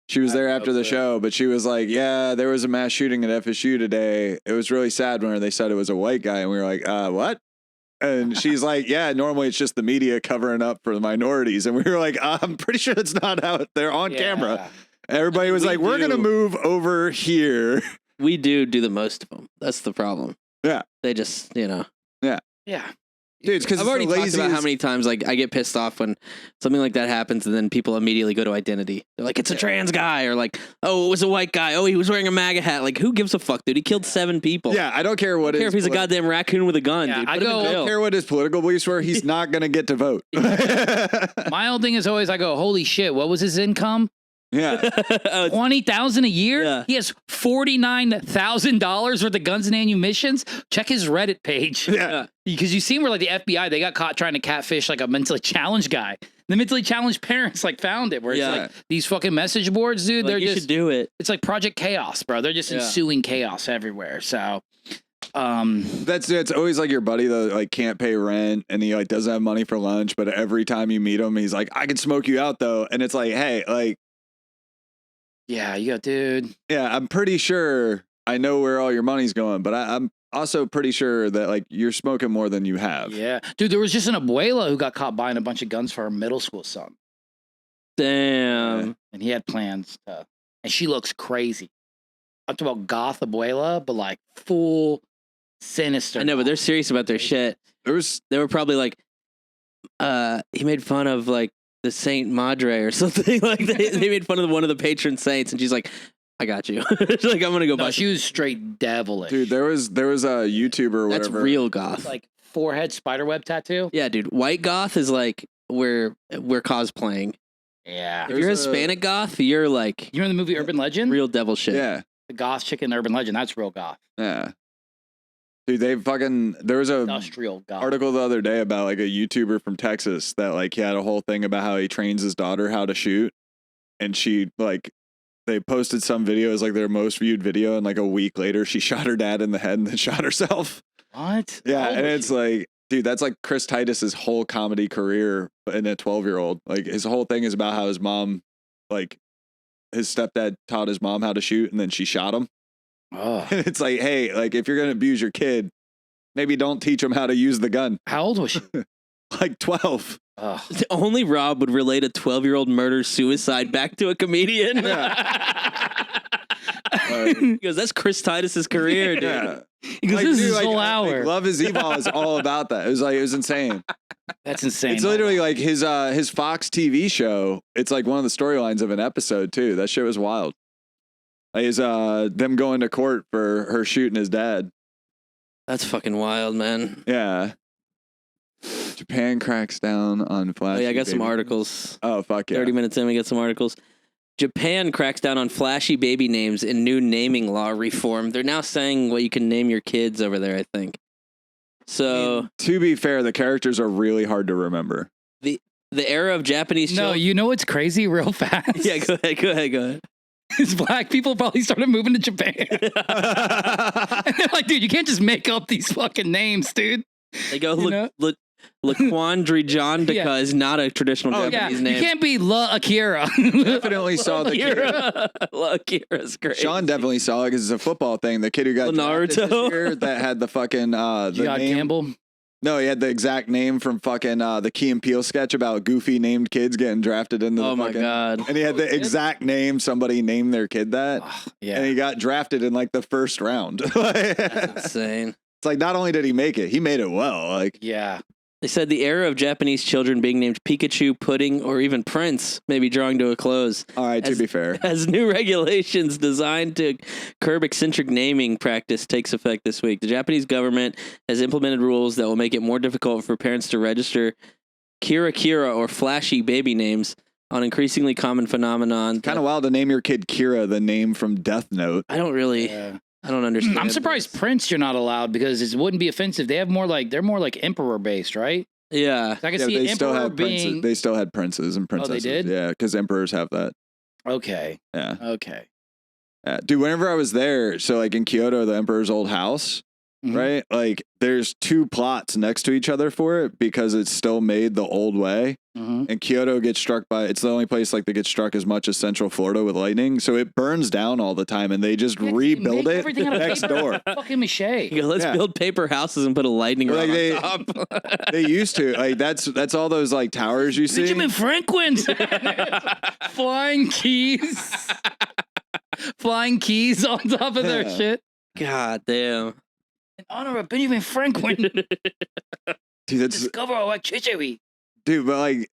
she was there after the show, but she was like, yeah, there was a mass shooting at FSU today. It was really sad when they said it was a white guy, and we were like, what? And she's like, yeah, normally it's just the media covering up for the minorities. And we were like, I'm pretty sure it's not out there on camera. Everybody was like, we're going to move over here. We do the most of them. That's the problem. Yeah. They just, Yeah. Dude, because I've already talked about how many times like I get pissed off when something like that happens and then people immediately go to identity. They're like, it's a trans guy, or like, oh, it was a white guy. Oh, he was wearing a MAGA hat. Like, who gives a fuck, dude? He killed 7 people. Yeah, I don't care what I don't care if he's a goddamn raccoon with a gun, Yeah, dude. I Put him in go- I jail. don't care what his political beliefs were. He's not going to get to vote. My old thing is always, I go, holy shit, what was his income? Yeah. Oh, it's- $20,000 a year. Yeah. He has $49,000 worth of guns and ammunitions. Check his Reddit page. Yeah. Because you see where like the FBI, they got caught trying to catfish like a mentally challenged guy. The mentally challenged parents like found it, where it's Yeah. like these fucking message boards, dude. like, they're you just should do it. it's like Project Chaos, bro. They're just Yeah. ensuing chaos everywhere. So, That's always like your buddy that like can't pay rent and he like doesn't have money for lunch, but every time you meet him, he's like, I can smoke you out though. And it's like, hey, like, yeah, you go, dude. yeah, I'm pretty sure I know where all your money's going, but I'm also pretty sure that like you're smoking more than you have. Yeah, dude. There was just an abuela who got caught buying a bunch of guns for her middle school son, Damn. and he had plans to. And she looks crazy. I'm talking about goth abuela, but like full sinister. I know, but they're serious about their shit. There was They were probably like, he made fun of like the Saint Madre or something. Like they made fun of one of the patron saints, and she's like, I got you. She's like, I'm gonna go No, buy. she was straight devilish. dude, there was a YouTuber or That's whatever. real goth. like forehead spiderweb tattoo. Yeah, dude. White goth is like we're cosplaying. Yeah. If you're Hispanic goth, you're like You remember the movie Urban Legend? real devil shit. Yeah. The goth chick in Urban Legend. That's real goth. Yeah. Dude, there was a Industrial goth. article the other day about like a YouTuber from Texas that like he had a whole thing about how he trains his daughter how to shoot. And she like, they posted some video as like their most viewed video. And like a week later, she shot her dad in the head and then shot herself. What? Yeah. How old And was it's she? like, dude, that's like Chris Titus's whole comedy career in a 12-year-old. Like his whole thing is about how his mom, like his stepdad taught his mom how to shoot and then she shot him. Oh. And it's like, hey, like if you're going to abuse your kid, maybe don't teach him how to use the gun. How old was she? Like 12. Ugh. Only Rob would relate a 12-year-old murder suicide back to a comedian. He goes, that's Chris Titus's career, dude. Yeah. He goes, Like, this dude, is his like, whole like, hour. Love is Evil is all about that. It was insane. That's insane. It's literally like his Fox TV show. It's like one of the storylines of an episode too. That shit was wild. Like his them going to court for her shooting his dad. That's fucking wild, man. Yeah. Japan cracks down on Oh, flashy. yeah, I got some baby- articles. Oh fuck yeah. 30 minutes in, we got some articles. Japan cracks down on flashy baby names in new naming law reform. They're now saying what you can name your kids over there, I think. So, To be fair, the characters are really hard to remember. the era of Japanese No, children. you know what's crazy real fast? Yeah, go ahead. Is black people probably started moving to Japan. And they're like, dude, you can't just make up these fucking names, dude. They go, You know? Laquandri John Yeah. is not a traditional Oh, Yeah, Japanese you name. can't be La Akira. Definitely saw the kid. Akira's great. Sean definitely saw it because it's a football thing. The kid who got drafted Naruto. this year that had the fucking the John name. Campbell. No, he had the exact name from fucking the Key and Peele sketch about goofy named kids getting drafted into Oh the my fucking. god. And he had the exact name. Somebody named their kid that, Ugh, and yeah. he got drafted in like the first round. That's It's insane. like not only did he make it, he made it well. Like Yeah. They said the era of Japanese children being named Pikachu, Pudding, or even Prince may be drawing to a close. all right, to As- be fair, As new regulations designed to curb eccentric naming practice takes effect this week, the Japanese government has implemented rules that will make it more difficult for parents to register Kira or flashy baby names on increasingly common phenomenon. kind of wild to name your kid Kira, the name from Death Note. I don't really, Yeah. I don't understand. I'm surprised this. Prince you're not allowed because it wouldn't be offensive. They're more like emperor based, right? Yeah. So I can Yeah, see they still emperor had princes. being They still had princes and princesses. did? Yeah, because emperors have that. okay. Yeah. Okay. Dude, whenever I was there, so like in Kyoto, the emperor's old house, Mhm. right? Like there's two plots next to each other for it because it's still made the old way. Mhm. And Kyoto gets struck by, it's the only place like that gets struck as much as Central Florida with lightning. So it burns down all the time and they just Yeah, rebuild make it everything out of next paper. door. Fucking mache. You go, let's Yeah. build paper houses and put a lightning Like rod they- on top. They used to, like that's all those like towers you see. Benjamin Franklin's flying keys. Flying keys on top of their Yeah. shit. God damn. In honor of Benjamin Franklin, Dude, that's, discover electricity. dude, but like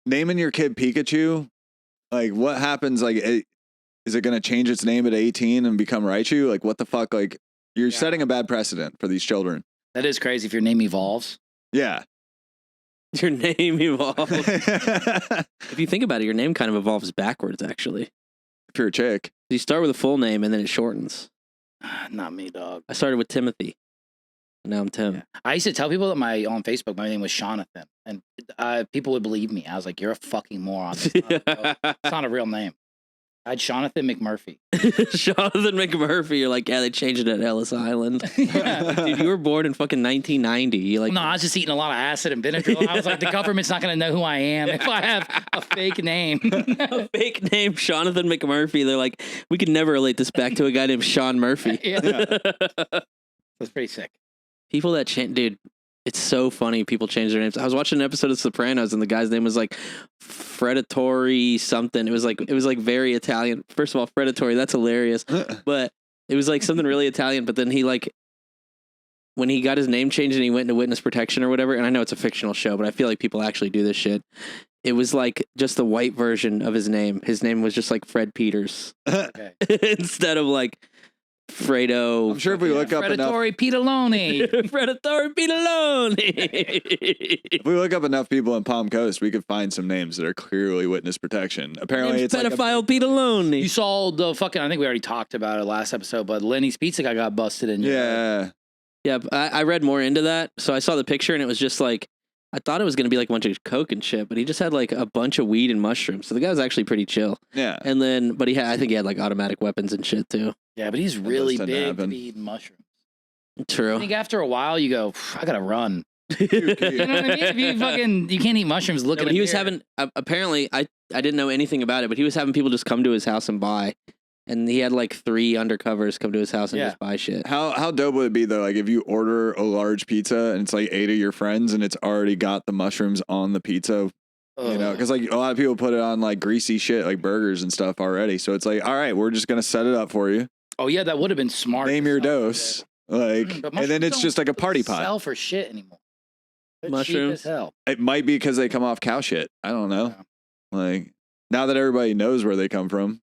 naming your kid Pikachu, like what happens? Like, is it going to change its name at 18 and become Raichu? Like, what the fuck? Like, you're Yeah. setting a bad precedent for these children. That is crazy if your name evolves. Yeah. Your name evolves. If If you think about it, your name kind of evolves backwards, actually. you're a chick. You start with a full name and then it shortens. Not me, dog. I started with Timothy. And now I'm Tim. I used to tell people that on Facebook my name was Jonathan, and people would believe me. I was like, "You're a fucking moron. It's not a real name." I had Jonathan McMurphy. Jonathan McMurphy. You're like, yeah, they changed it at Ellis Island. Yeah. Dude, you were born in fucking 1990. You like, No, I was just eating a lot of acid and Benadryl. I was like, the government's not going to know who I am if I have a fake name. a fake name, Jonathan McMurphy. They're like, we could never relate this back to a guy named Sean Murphy. Yeah. That's pretty sick. People that change, dude, it's so funny. People change their names. I was watching an episode of Sopranos, and the guy's name was like Fredatori something. It was like very Italian. First of all, Fredatori, that's hilarious. But it was like something really Italian. But then he like, when he got his name changed and he went into witness protection or whatever. And I know it's a fictional show, but I feel like people actually do this shit. It was like just the white version of his name. His name was just like Fred Peters Okay. instead of like Fredo. I'm sure if we look up enough, Predatory Pitaloni. Predatory Pitaloni. if we look up enough people in Palm Coast, we could find some names that are clearly witness protection. Apparently, it's pedophile like Pitaloni. You saw the fucking, I think we already talked about it last episode, but Lenny's Pizza guy got busted in. yeah. Yeah, I read more into that. So I saw the picture and it was just like, I thought it was going to be like a bunch of coke and shit, but he just had like a bunch of weed and mushrooms. So the guy was actually pretty chill. Yeah. And then, but I think he had like automatic weapons and shit too. Yeah, but he's really tend to big to happen. be eating mushrooms. I True. think after a while you go, I gotta run. Dude, You know what I mean? If you can't eat mushrooms, look No, at but he was having, apparently, I didn't know anything about it, but he was having people just come to his house and buy. And he had like 3 undercovers come to his house and just buy shit. How dope would it be though? Like if you order a large pizza and it's like 8 of your friends and it's already got the mushrooms on the pizza, you know, because like a lot of people put it on like greasy shit, like burgers and stuff already. So it's like, all right, we're just gonna set it up for you. Oh yeah, that would have been smart. Name your dose, like, But and then it's just like a party pot. Sell for shit anymore. They're Mushrooms? cheap as hell. It might be because they come off cow shit. I don't know. Yeah. Like now that everybody knows where they come from.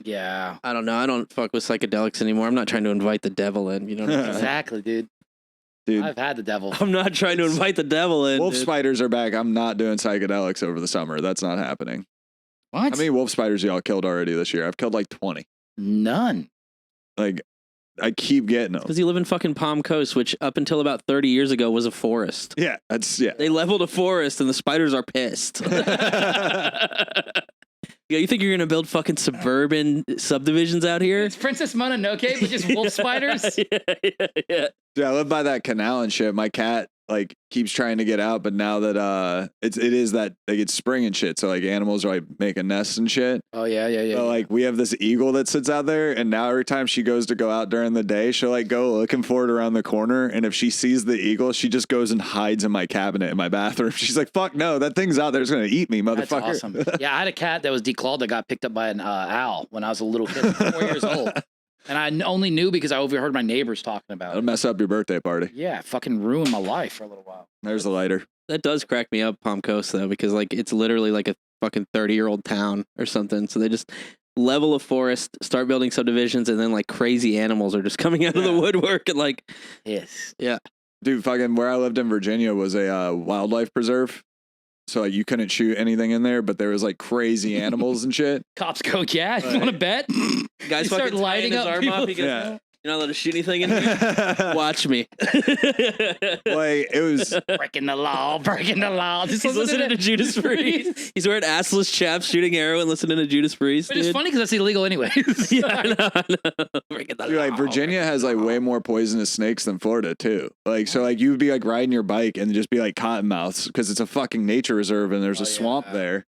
Yeah, I don't know. I don't fuck with psychedelics anymore. I'm not trying to invite the devil in. You know what I'm saying? exactly, dude. Dude, I've had the devil. I'm not trying to invite the devil in. wolf dude. spiders are back. I'm not doing psychedelics over the summer. That's not happening. What? How many wolf spiders y'all killed already this year? I've killed like 20. None. Like, I keep getting them. Because you live in fucking Palm Coast, which up until about 30 years ago was a forest. Yeah, that's yeah. They leveled a forest and the spiders are pissed. Yeah, you think you're gonna build fucking suburban subdivisions out here? It's Princess Mononoke, but just wolf spiders. yeah. Yeah, I live by that canal and shit. My cat like keeps trying to get out, but now that it is that like it's spring and shit, so like animals are like making nests and shit. Oh yeah. So like we have this eagle that sits out there, and now every time she goes to go out during the day, she'll like go looking for it around the corner, and if she sees the eagle, she just goes and hides in my cabinet in my bathroom. She's like, "Fuck no, that thing's out there. It's gonna eat me, That's motherfucker." awesome. Yeah, I had a cat that was declawed that got picked up by an owl when I was a little kid, 4 years old. And I only knew because I overheard my neighbors talking about It'll it. mess up your birthday party. Yeah, it fucking ruined my life for a little while. There's the lighter. That does crack me up, Palm Coast, though, because like it's literally like a fucking 30-year-old town or something. So they just level a forest, start building subdivisions, and then like crazy animals are just coming out of the woodwork and like, Yes. yeah. Dude, fucking where I lived in Virginia was a wildlife preserve. So like you couldn't shoot anything in there, but there was like crazy animals and shit. Cops go, yeah, you want to bet? Guys You start fucking lighting tying his up arm off. He people. goes, Yeah. "No, you're not allowed to shoot anything in here. Watch me." Like it was Breaking the law, breaking the law. Just He's listening to Judas Priest. He's wearing assless chaps, shooting heroin, listening to Judas Priest. But it's dude. funny because that's illegal anyways. Yeah, I know. Breaking the Dude, like law. Virginia has like way more poisonous snakes than Florida too. Like so like you'd be like riding your bike and just be like cottonmouths because it's a fucking nature reserve and there's a swamp there.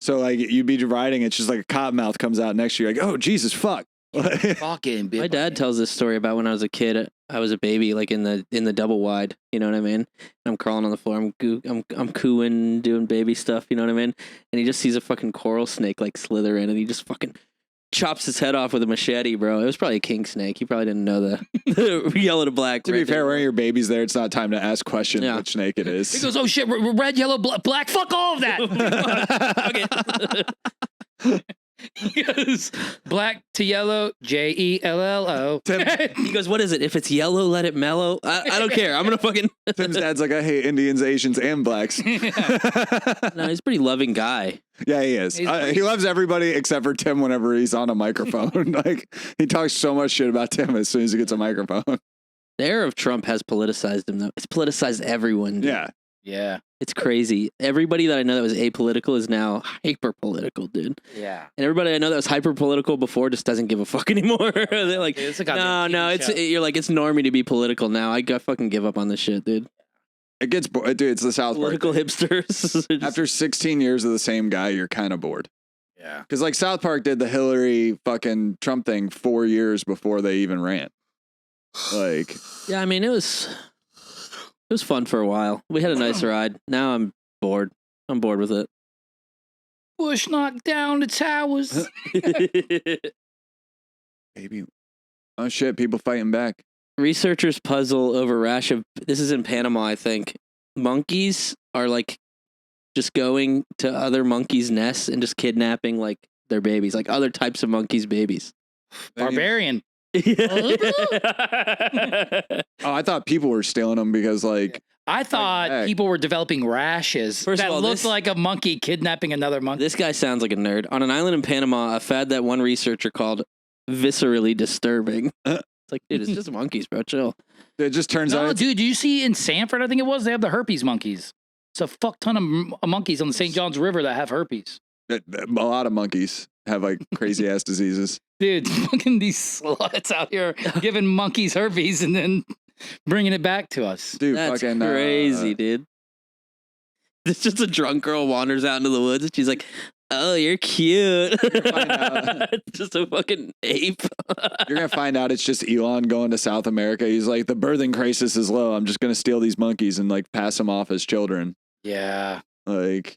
So like you'd be riding, it's just like a cottonmouth comes out next to you, like, oh Jesus fuck. Fucking big. My dad tells this story about when I was a kid. I was a baby, like in the double wide. You know what I mean? And I'm crawling on the floor. I'm cooing, doing baby stuff. You know what I mean? And he just sees a fucking coral snake like slither in, and he just fucking chops his head off with a machete, bro. It was probably a king snake. He probably didn't know the yellow to black. To be fair, when your baby's there, it's not time to ask questions Yeah. which snake it is. He goes, oh shit, red, yellow, black. Fuck all of that. He goes, black to yellow, JELLO. He goes, "What is it? If it's yellow, let it mellow." I don't care. I'm gonna fucking. Tim's dad's like, I hate Indians, Asians, and blacks. No, he's a pretty loving guy. Yeah, he is. He's- He loves everybody except for Tim whenever he's on a microphone. Like he talks so much shit about Tim as soon as he gets a microphone. The era of Trump has politicized him, though. It's politicized everyone. Dude. Yeah. Yeah. It's crazy. Everybody that I know that was apolitical is now hyper political, dude. Yeah. And everybody I know that was hyper political before just doesn't give a fuck anymore. They're like, It's a no, goddamn no, TV it's show. you're like it's normie to be political now. I fucking give up on this shit, dude. It gets dude, it's the South Park. Political hipsters. Just- After 16 years of the same guy, you're kind of bored. Yeah. Because like South Park did the Hillary fucking Trump thing 4 years before they even ran. Like, yeah, I mean it was fun for a while. We had a nice ride. Now I'm bored. I'm bored with it. Bush knocked down the towers. baby, oh shit, people fighting back. Researchers puzzle over rash of this is in Panama, I think. Monkeys are like just going to other monkeys' nests and just kidnapping like their babies, like other types of monkeys' babies. Barbarian. Oh, I thought people were stealing them because like I thought heck. people were developing rashes First of that all, looked this- like a monkey kidnapping another monkey. This guy sounds like a nerd. On an island in Panama, a fad that one researcher called viscerally disturbing. It's like, dude, it's just monkeys, bro. Chill. it just turns No, out it's, dude, do you see in Sanford, I think it was, they have the herpes monkeys. It's a fuck ton of monkeys on the St. John's River that have herpes. a lot of monkeys have like crazy ass diseases. Dude, fucking these sluts out here giving monkeys herpes and then bringing it back to us. Dude, That's fucking crazy, dude. It's just a drunk girl wanders out into the woods and she's like, "Oh, you're cute." find out. Just a fucking ape. You're gonna find out it's just Elon going to South America. He's like, the birthing crisis is low. I'm just gonna steal these monkeys and like pass them off as children. Yeah. Like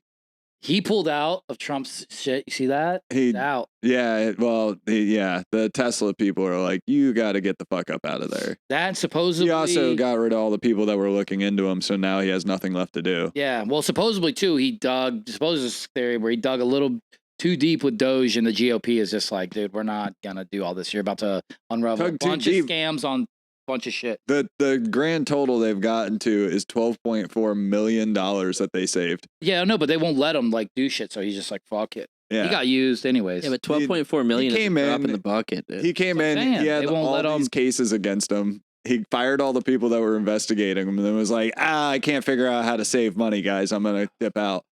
He pulled out of Trump's shit. You see that? he, He's out. yeah. Well, yeah. The Tesla people are like, you got to get the fuck up out of there. That supposedly. He also got rid of all the people that were looking into him, so now he has nothing left to do. Yeah. Well, supposedly, too, he dug, suppose this theory where he dug a little too deep with Doge, and the GOP is just like, dude, we're not going to do all this. You're about to unravel a Dug too bunch of deep. scams on a bunch of shit. The grand total they've gotten to is $12.4 million that they saved. Yeah, no, but they won't let him like do shit. So he's just like, fuck it. Yeah. He got used anyways. Yeah, but 12.4 million came is a drop in- in the bucket, dude. He came That's what I'm in, saying. he had They won't all let these him- cases against him. He fired all the people that were investigating him and then was like, I can't figure out how to save money, guys. I'm going to dip out.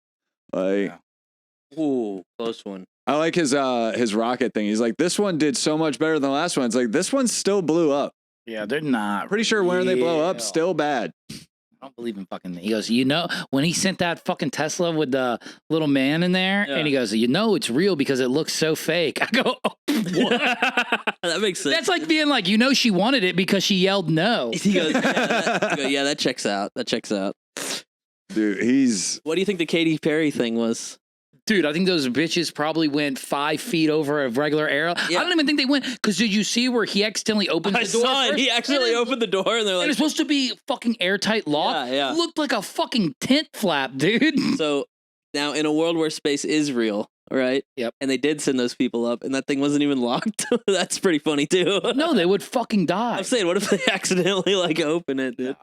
Like, Yeah. Ooh, close one. I like his rocket thing. He's like, this one did so much better than the last one. It's like, this one still blew up. Yeah, they're not. Pretty sure when they blow up, real. still bad. I don't believe in fucking. He goes, you know, when he sent that fucking Tesla with the little man in there, Yeah. and he goes, you know, it's real because it looks so fake. I go, oh, what? That makes sense. That's like being like, you know, she wanted it because she yelled no. He goes, yeah, that checks out. That checks out. Dude, he's What do you think the Katy Perry thing was? Dude, I think those bitches probably went 5 feet over a regular arrow. Yeah. I don't even think they went, because did you see where he accidentally opened I the door? saw it. first? He accidentally And it- opened the door, and they're And like, it's supposed to be fucking airtight lock. Yeah, yeah. It looked like a fucking tent flap, dude. so now in a world where space is real, right? Yep. And they did send those people up, and that thing wasn't even locked. That's pretty funny too. No, they would fucking die. I'm saying, what if they accidentally like open it, dude?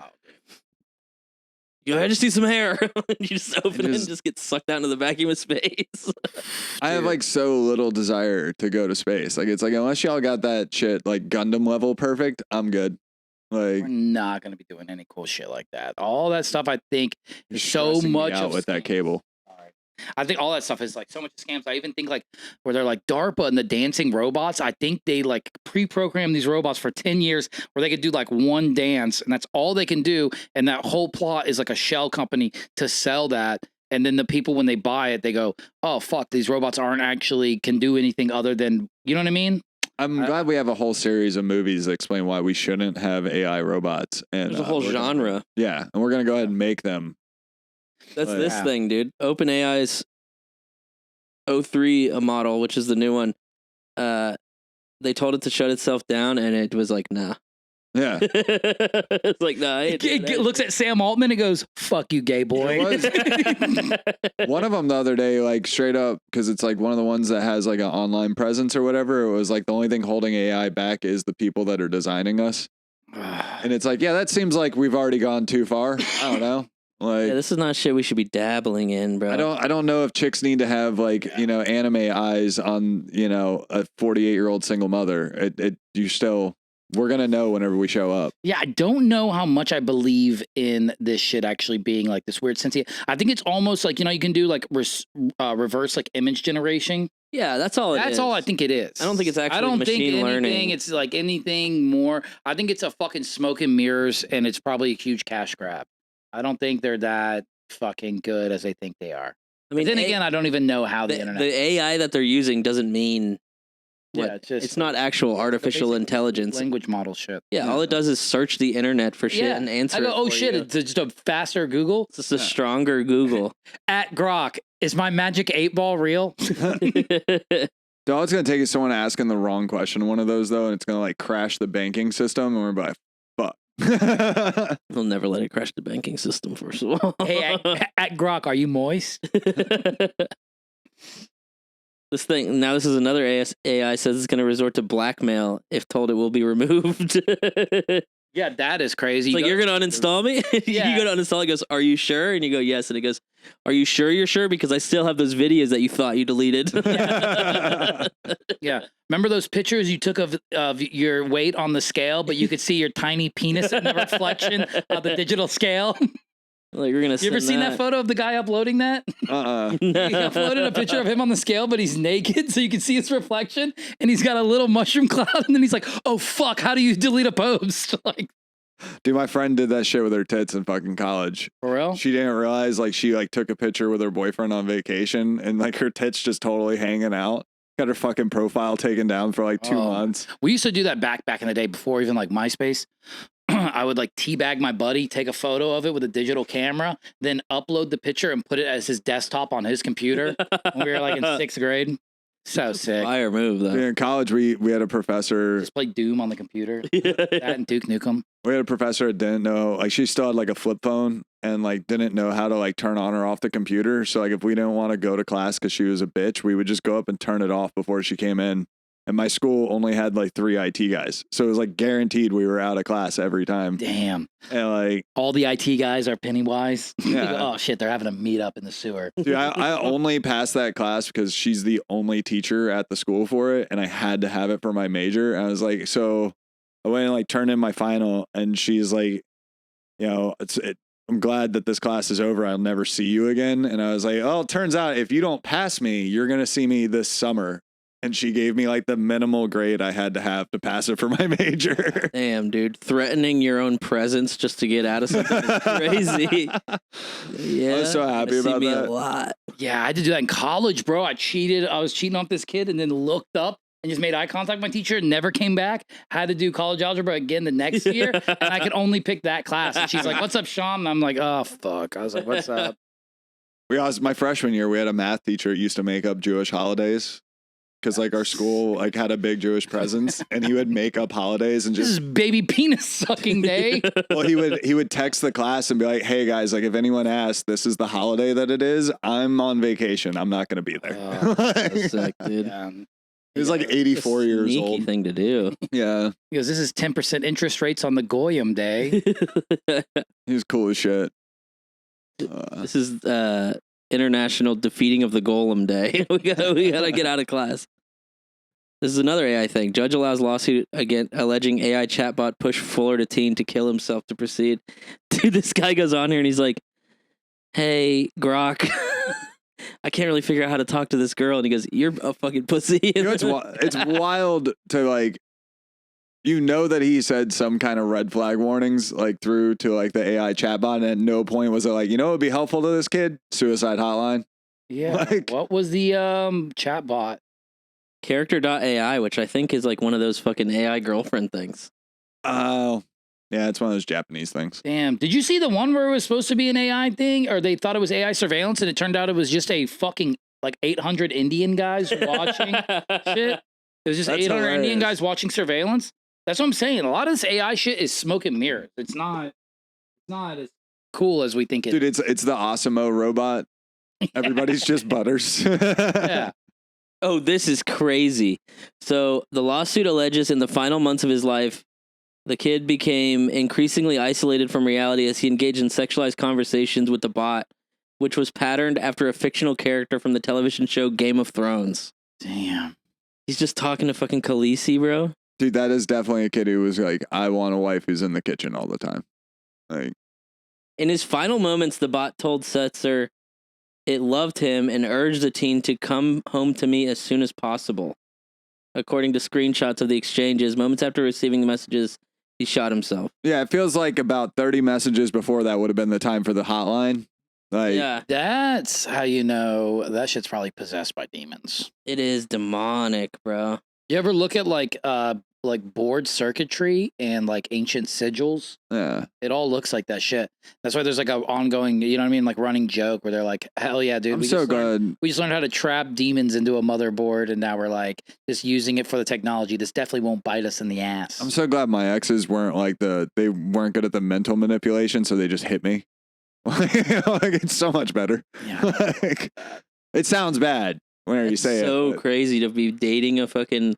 Yo, I just see some hair. You just open it and just get sucked out into the vacuum of space. I have like so little desire to go to space. Like it's like unless y'all got that shit like Gundam level perfect, I'm good. Like We're not going to be doing any cool shit like that. All that stuff, I think, you're is so stressing me much out of with that scams. cable. All right. I think all that stuff is like so much scams. I even think like where they're like DARPA and the dancing robots. I think they like pre-program these robots for 10 years where they could do like one dance and that's all they can do. And that whole plot is like a shell company to sell that. And then the people, when they buy it, they go, oh, fuck, these robots aren't actually can do anything other than, you know what I mean? I'm glad we have a whole series of movies that explain why we shouldn't have AI robots. And There's a whole we're gonna- genre. yeah, and we're gonna go ahead and make them. That's Like- this Yeah. thing, dude. OpenAI's O3 model, which is the new one. They told it to shut itself down, and it was like, nah. Yeah, It's like, nah. I ain't doing that. Looks at Sam Altman and goes, fuck you, gay boy. one of them the other day, like straight up, because it's like one of the ones that has like an online presence or whatever. It was like the only thing holding AI back is the people that are designing us. And it's like, yeah, that seems like we've already gone too far. I don't know. Like, Yeah, this is not shit we should be dabbling in, bro. I don't know if chicks need to have like, you know, anime eyes on, you know, a 48-year-old single mother. We're going to know whenever we show up. Yeah, I don't know how much I believe in this shit actually being like this weird sentient. I think it's almost like, you know, you can do like reverse like image generation. Yeah, that's all. That's all I think it is. I don't think it's actually I don't machine think anything, learning. It's like anything more. I think it's a fucking smoke and mirrors, and it's probably a huge cash grab. I don't think they're that fucking good as they think they are. I mean, But then again, I don't even know how the internet. the AI that they're using doesn't mean. What, yeah, it's just it's not actual artificial basic intelligence. language model shit. Yeah, all it does is search the internet for shit and answer. I go, it oh for shit, you. it's just a faster Google. It's just a stronger Google. At Grok, is my magic 8-ball real? All it's going to take is someone asking the wrong question, one of those though, and it's going to like crash the banking system. And we're like, fuck. They'll never let it crash the banking system. First of all, Hey, at Grok, are you moist? This thing now. This is another AI says it's going to resort to blackmail if told it will be removed. Yeah, that is crazy. It's like, you're going to uninstall me? Yeah. You go to uninstall, it goes, are you sure? And you go, yes. And it goes, are you sure you're sure? Because I still have those videos that you thought you deleted. Yeah. Remember those pictures you took of your weight on the scale, but you could see your tiny penis in the reflection of the digital scale? Like, you're gonna You ever seen that photo of the guy uploading that? He uploaded a picture of him on the scale, but he's naked, so you can see his reflection, and he's got a little mushroom cloud, and then he's like, oh, fuck, how do you delete a post? Like, Dude, my friend did that shit with her tits in fucking college. for real? She didn't realize, like, she like took a picture with her boyfriend on vacation, and like her tits just totally hanging out. Got her fucking profile taken down for like 2 months. We used to do that back in the day before even like MySpace. I would like teabag my buddy, take a photo of it with a digital camera, then upload the picture and put it as his desktop on his computer when we were like in 6th grade. So sick. Fire move, though. Yeah, in college, we had a professor. Just play Doom on the computer. That and Duke Nukem. We had a professor that didn't know, like, she still had like a flip phone and like didn't know how to like turn on or off the computer. So like if we didn't want to go to class because she was a bitch, we would just go up and turn it off before she came in. And my school only had like 3 IT guys. So it was like guaranteed we were out of class every time. Damn. And like all the IT guys are Pennywise. Yeah. They go, oh shit, they're having a meetup in the sewer. Dude, I only passed that class because she's the only teacher at the school for it. And I had to have it for my major. And I was like, so I went and like turned in my final and she's like, you know, I'm glad that this class is over. I'll never see you again. And I was like, oh, it turns out if you don't pass me, you're going to see me this summer. And she gave me like the minimal grade I had to have to pass it for my major. Damn, dude. Threatening your own presence just to get out of something is crazy. Yeah. I was so happy about me that. A lot. Yeah, I had to do that in college, bro. I cheated. I was cheating off this kid and then looked up and just made eye contact with my teacher, never came back. Had to do college algebra again the next year. And I could only pick that class. And she's like, what's up, Sean? And I'm like, oh, fuck. I was like, what's up? My freshman year, we had a math teacher that used to make up Jewish holidays. Because like our school like had a big Jewish presence, and he would make up holidays and This just is baby penis sucking day. well he would text the class and be like, hey guys, like if anyone asks, this is the holiday that it is. I'm on vacation. I'm not gonna be there. That's sick, dude. Yeah. He was like 84 years Sneaky old. thing to do. Yeah, He goes, this is 10% interest rates on the Goyim day. he was cool as shit. This is International Defeating of the Golem Day. we gotta get out of class. This is another AI thing. Judge allows lawsuit again alleging AI chatbot pushed Florida teen to kill himself to proceed. Dude, this guy goes on here and he's like, hey, Grok, I can't really figure out how to talk to this girl. And he goes, you're a fucking pussy. You know, it's wild to like, you know that he said some kind of red flag warnings like through to like the AI chatbot, and at no point was it like, you know, it would be helpful to this kid, suicide hotline. Yeah. Like- What was the chatbot? Character.ai, which I think is like one of those fucking AI girlfriend things. Oh, yeah, it's one of those Japanese things. Damn. Did you see the one where it was supposed to be an AI thing, or they thought it was AI surveillance, and it turned out it was just a fucking like 800 Indian guys watching shit? It was just That's 800 hilarious. Indian guys watching surveillance. That's what I'm saying. A lot of this AI shit is smoke and mirrors. It's not as cool as we think it. Dude, it's the Osimo robot. Everybody's just butters. Yeah. Oh, this is crazy. So the lawsuit alleges in the final months of his life, the kid became increasingly isolated from reality as he engaged in sexualized conversations with the bot, which was patterned after a fictional character from the television show Game of Thrones. Damn. He's just talking to fucking Khaleesi, bro. Dude, that is definitely a kid who was like, I want a wife who's in the kitchen all the time. Like, In his final moments, the bot told Setzer it loved him and urged the teen to come home to me as soon as possible. According to screenshots of the exchanges, moments after receiving the messages, he shot himself. yeah, it feels like about 30 messages before that would have been the time for the hotline. Like, Yeah, That's how you know that shit's probably possessed by demons. it is demonic, bro. You ever look at like board circuitry and like ancient sigils? yeah. It all looks like that shit. That's why there's like a ongoing, you know what I mean, like running joke where they're like, hell yeah, dude. I'm we so just learned- glad. We just learned how to trap demons into a motherboard, and now we're like just using it for the technology. This definitely won't bite us in the ass. I'm so glad my exes weren't like they weren't good at the mental manipulation, so they just hit me. Like, it's so much better. Yeah. Like, it sounds bad, whenever you say so it. crazy to be dating a fucking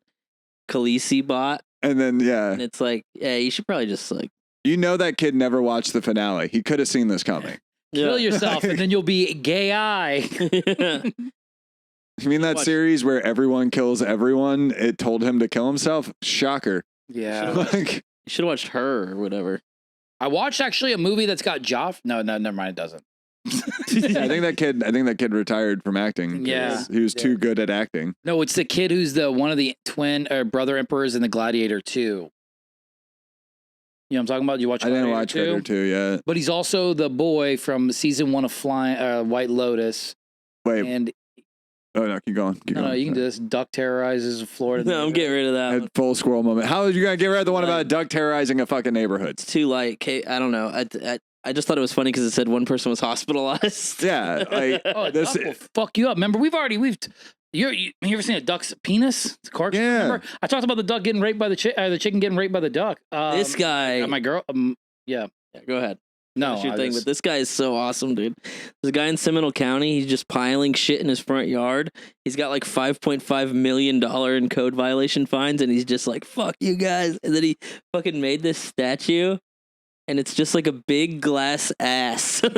Khaleesi bot. And then, yeah. And it's like, yeah, you should probably just like. You know that kid never watched the finale. He could have seen this coming. Kill yourself, and then you'll be gay eye. You mean that series where everyone kills everyone? It told him to kill himself? Shocker. Yeah. Like, You should have watched Her or whatever. I watched actually a movie that's got Joff. No, never mind. It doesn't. yeah, I think that kid retired from acting. Yeah. He was too good at acting. No, it's the kid who's the one of the twin or brother emperors in the Gladiator 2. You know what I'm talking about? You watch I didn't Gladiator watch 2? Gladiator 2 yet. But he's also the boy from season 1 of White Lotus. Wait. And Oh, no, keep going. no, you can do this. Duck terrorizes Florida. No, I'm getting rid of that. I had full squirrel moment. How are you going to get rid of the one about a duck terrorizing a fucking neighborhood? It's too light. I don't know. I just thought it was funny because it said one person was hospitalized. Yeah. Like, Oh, a duck will fuck you up. Remember, you ever seen a duck's penis? It's cork. Yeah. Remember? I talked about the duck getting raped by the chicken getting raped by the duck. This guy. My girl. Yeah. Yeah, go ahead. No, That's your thing, but this guy is so awesome, dude. There's a guy in Seminole County. He's just piling shit in his front yard. He's got like $5.5 million in code violation fines, and he's just like, "Fuck you guys!" And then he fucking made this statue, and it's just like a big glass ass in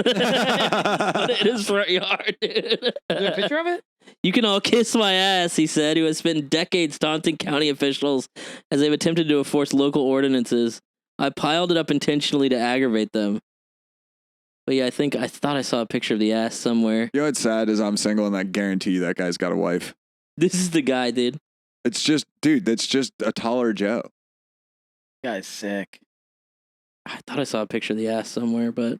his front yard, dude. Is there a picture of it? You can all kiss my ass, he said, who has spent decades taunting county officials as they've attempted to enforce local ordinances. I piled it up intentionally to aggravate them. But yeah, I thought I saw a picture of the ass somewhere. You know what's sad is I'm single and I guarantee you that guy's got a wife. This is the guy, dude. It's just, dude, that's just a taller Joe. Guy's sick. I thought I saw a picture of the ass somewhere, but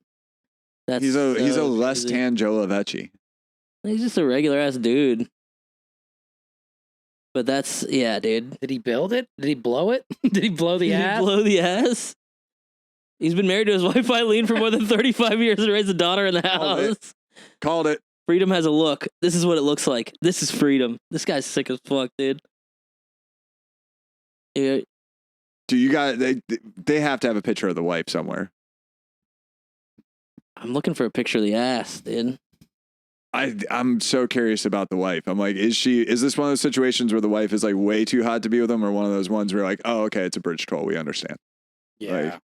that's He's a less crazy. tan Joe Lavecchi. He's just a regular ass dude. But that's, yeah, dude. Did he build it? Did he blow it? Did he blow the Did ass? he blow the ass? He's been married to his wife Eileen for more than 35 years and raised a daughter in the Called it. house. Called it. Freedom has a look. This is what it looks like. This is freedom. This guy's sick as fuck, dude. Yeah. They have to have a picture of the wife somewhere. I'm looking for a picture of the ass, dude. I'm so curious about the wife. I'm like, is this one of those situations where the wife is like way too hot to be with him, or one of those ones where like, oh, okay, it's a bridge troll, we understand. Yeah. Like,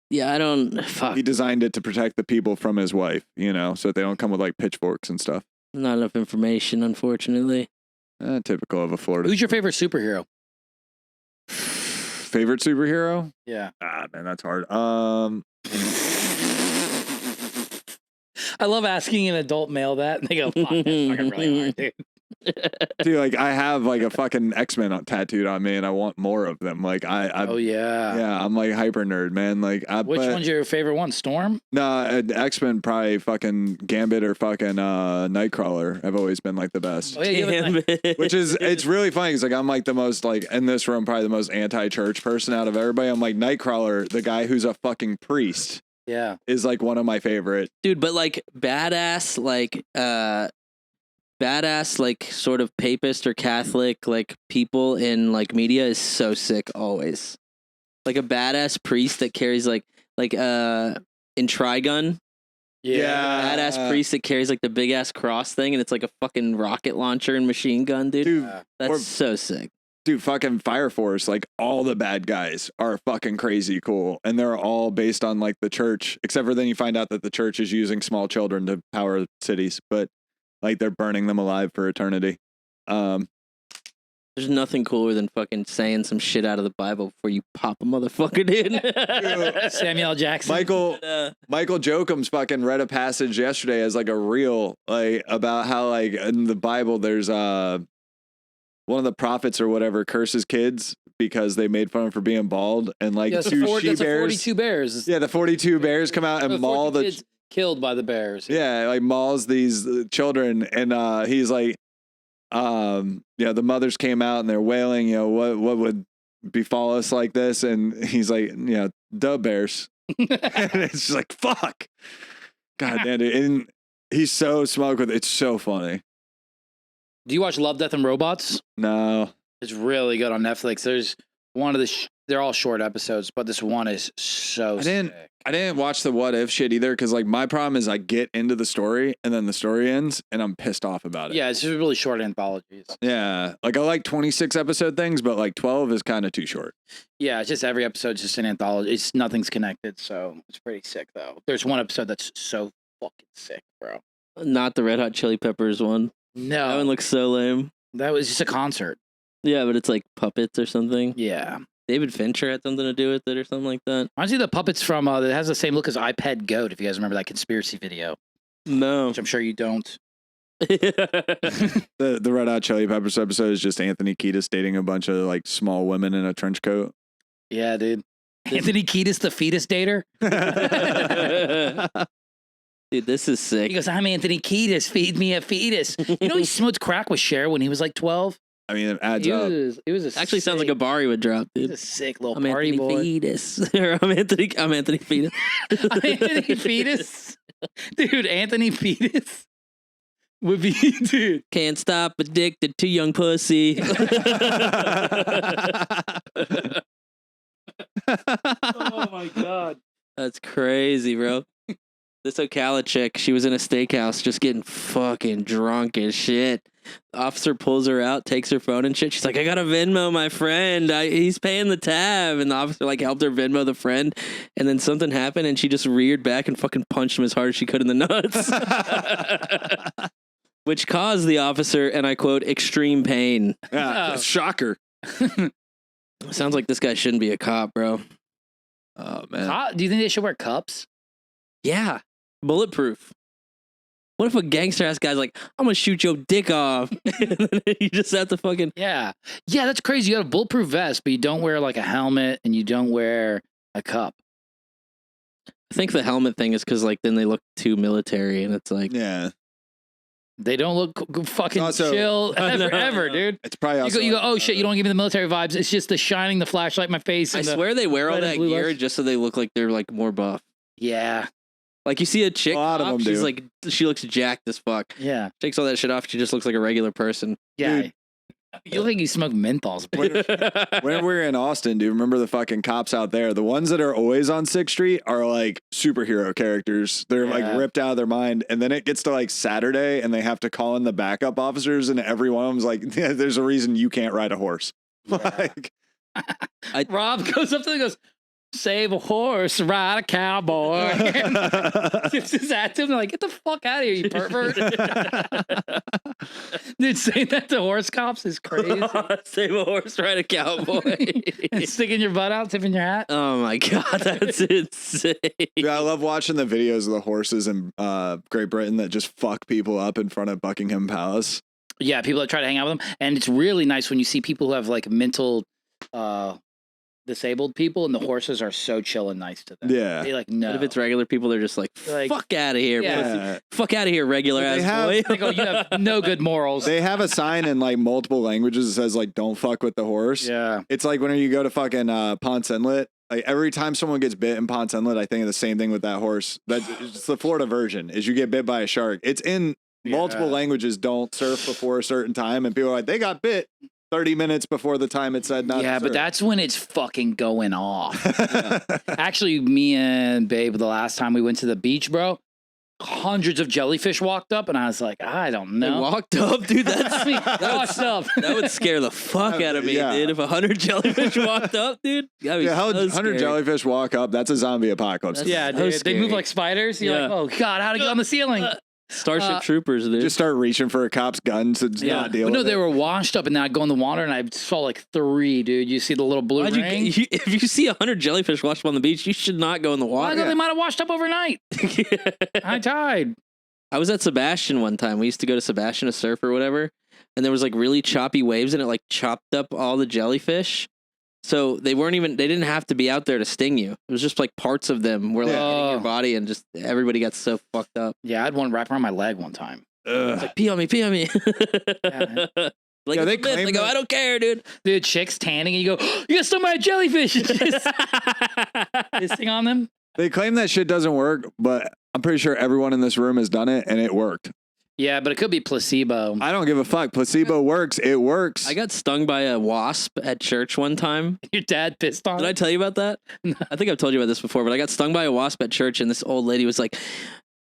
Yeah, I don't. Fuck. he designed it to protect the people from his wife, so that they don't come with like pitchforks and stuff. Not enough information, unfortunately. Typical of a Florida. Who's your favorite superhero? Favorite superhero? Yeah. Ah, man, that's hard. I love asking an adult male that, and they go, fuck, that's fucking really hard, dude. Dude, like I have like a fucking X-Men tattooed on me, and I want more of them. Like Oh, yeah. yeah, I'm like hyper nerd, man. Like, Which one's your favorite one? Storm? No, X-Men probably fucking Gambit or fucking Nightcrawler. I've always been like the best. Oh, yeah, you have a- Damn it. Which is, it's really funny because like I'm like the most like in this room probably the most anti-church person out of everybody. I'm like Nightcrawler, the guy who's a fucking priest, Yeah. is like one of my favorite. Dude, but like badass, like sort of papist or Catholic, like people in like media is so sick always. Like a badass priest that carries like in Trigun, Yeah. badass priest that carries like the big ass cross thing, and it's like a fucking rocket launcher and machine gun, dude. Dude, That's or- so sick. Dude, fucking Fire Force, like all the bad guys are fucking crazy cool. And they're all based on like the church, except for then you find out that the church is using small children to power cities, but like they're burning them alive for eternity. There's nothing cooler than fucking saying some shit out of the Bible before you pop a motherfucker, dude. Samuel L. Jackson. Michael Jokums fucking read a passage yesterday as like a reel, like about how like in the Bible there's one of the prophets or whatever curses kids because they made fun of him for being bald, and like Yes, two 42 bears. Yeah, the 42 bears come out and maul the kids killed by the bears. yeah, like mauls these children, and he's like, the mothers came out and they're wailing, what would befall us like this, and he's like, the bears, and it's just like fuck, god damn it, and he's so smug with it. It's so funny. Do you watch Love, Death, and Robots? No. It's really good on Netflix. There's one of the They're all short episodes, but this one is so sick. I didn't watch the what if shit either because like my problem is I get into the story and then the story ends and I'm pissed off about it. Yeah, it's just really short anthologies. Yeah, like I like 26 episode things, but like 12 is kind of too short. Yeah, it's just every episode's just an anthology. It's nothing's connected, so it's pretty sick though. There's one episode that's so fucking sick, bro. Not the Red Hot Chili Peppers one. No, That one looks so lame. that was just a concert. Yeah, but it's like puppets or something. Yeah. David Fincher had something to do with it or something like that. Reminds me of the puppets from that has the same look as iPad Goat, if you guys remember that conspiracy video, No. which I'm sure you don't. The Red Hot Chili Peppers episode is just Anthony Kiedis dating a bunch of like small women in a trench coat. Yeah, dude. Anthony Kiedis, the fetus dater. Dude, this is He sick. goes, I'm Anthony Kiedis. Feed me a fetus. You know, he smoked crack with Cher when he was like 12. I mean, it adds up. It was a Actually sounds like a bar he would drop, He dude. was a sick little I'm party Anthony boy. Fetus. I'm Anthony Fetus. Anthony Fetus. Dude, Anthony Fetus would be, dude. Can't stop addicted to young pussy. Oh my God. That's crazy, bro. This Ocala chick, she was in a steakhouse just getting fucking drunk as shit. The officer pulls her out, takes her phone and shit. She's like, I got to Venmo my friend. He's paying the tab. And the officer like helped her Venmo the friend. And then something happened and she just reared back and fucking punched him as hard as she could in the nuts. Which caused the officer, and I quote, extreme pain. Yeah, shocker. Sounds like this guy shouldn't be a cop, bro. Oh man. Do you think they should wear cups? Yeah. Bulletproof. What if a gangster ass guy's like, I'm gonna shoot your dick off? And then you just have to fucking. Yeah. Yeah, that's crazy. You got a bulletproof vest, but you don't wear like a helmet and you don't wear a cup. I think the helmet thing is because like then they look too military and it's like. Yeah. They don't look fucking Also- chill ever, dude. It's probably also You go, oh shit, you don't give me the military vibes. It's just the shining the flashlight in my face. I And swear they wear all red and that blue gear lights. just so they look like they're like more buff. Yeah. Like you see a chick, A lot of cop, them she's do. like, she looks jacked as fuck. Yeah. Takes all that shit off, she just looks like a regular person. Yeah. Dude. You look like you smoke menthols. when we were in Austin, dude, remember the fucking cops out there? The ones that are always on 6th Street are like superhero characters. They're like Yeah. ripped out of their mind. And then it gets to like Saturday and they have to call in the backup officers, and every one of them's like, yeah, there's a reason you can't ride a horse. Like, Rob goes up to them and goes, save a horse, ride a cowboy. Tips his hat to him. They're like, get the fuck out of here, you pervert. Dude, saying that to horse cops is crazy. Save a horse, ride a cowboy. And sticking your butt out, tipping your hat. Oh my god, that's insane. dude, I love watching the videos of the horses in Great Britain that just fuck people up in front of Buckingham Palace. Yeah, people that try to hang out with them. And it's really nice when you see people who have like mental disabled people and the horses are so chill and nice to them. Yeah. They like, no. But if it's regular people, they're just like, Like, fuck out of here, yeah. pussy. Yeah. Fuck out of here, regular They ass have- boy. They go, you have no good morals. They have a sign in like multiple languages that says like, don't fuck with the horse. Yeah. It's like when you go to fucking Ponce Inlet, like every time someone gets bit in Ponce Inlet, I think of the same thing with that horse. It's the Florida version is you get bit by a shark. It's in multiple Yeah. languages, don't surf before a certain time. And people are like, they got bit 30 minutes before the time it said not Yeah, to but surf. that's when it's fucking going off. Actually, me and Babe, the last time we went to the beach, bro, hundreds of jellyfish walked up, and I was like, I don't They know. walked up, dude. I mean, That washed up. would scare the fuck out of me, Yeah. dude. If 100 jellyfish walked up, dude. That'd be Yeah, how so 100 scary. jellyfish walk up? That's a zombie apocalypse. That's- Yeah, so dude. They move scary. like spiders. You're Yeah. like, oh god, how'd it get on the ceiling? Starship Troopers, dude. Just start reaching for a cop's gun to Yeah, not deal but no, with they it. were washed up, and then I go in the water, and I saw like 3, dude. You see the little blue Why'd ring? if you see 100 jellyfish washed up on the beach, you should not go in the I water. thought they might have washed up overnight. High tide. I was at Sebastian one time. We used to go to Sebastian to surf or whatever, and there was like really choppy waves, and it like chopped up all the jellyfish. So they didn't have to be out there to sting you. It was just like parts of them were like hitting Oh. your body, and just everybody got so fucked up. Yeah, I had one wrapped around my leg one time. It's like, pee on me, pee on me. Yeah. Like, Yeah, they it's a myth. claim They go, that- I don't care, dude. Dude, chicks tanning, and you go, you got stung by a jellyfish. Just pissing on them. They claim that shit doesn't work, but I'm pretty sure everyone in this room has done it and it worked. Yeah, but it could be placebo. I don't give a fuck. Placebo works. It works. I got stung by a wasp at church one time. Your dad pissed on Did it? I tell you about that? I think I've told you about this before, but I got stung by a wasp at church, and this old lady was like,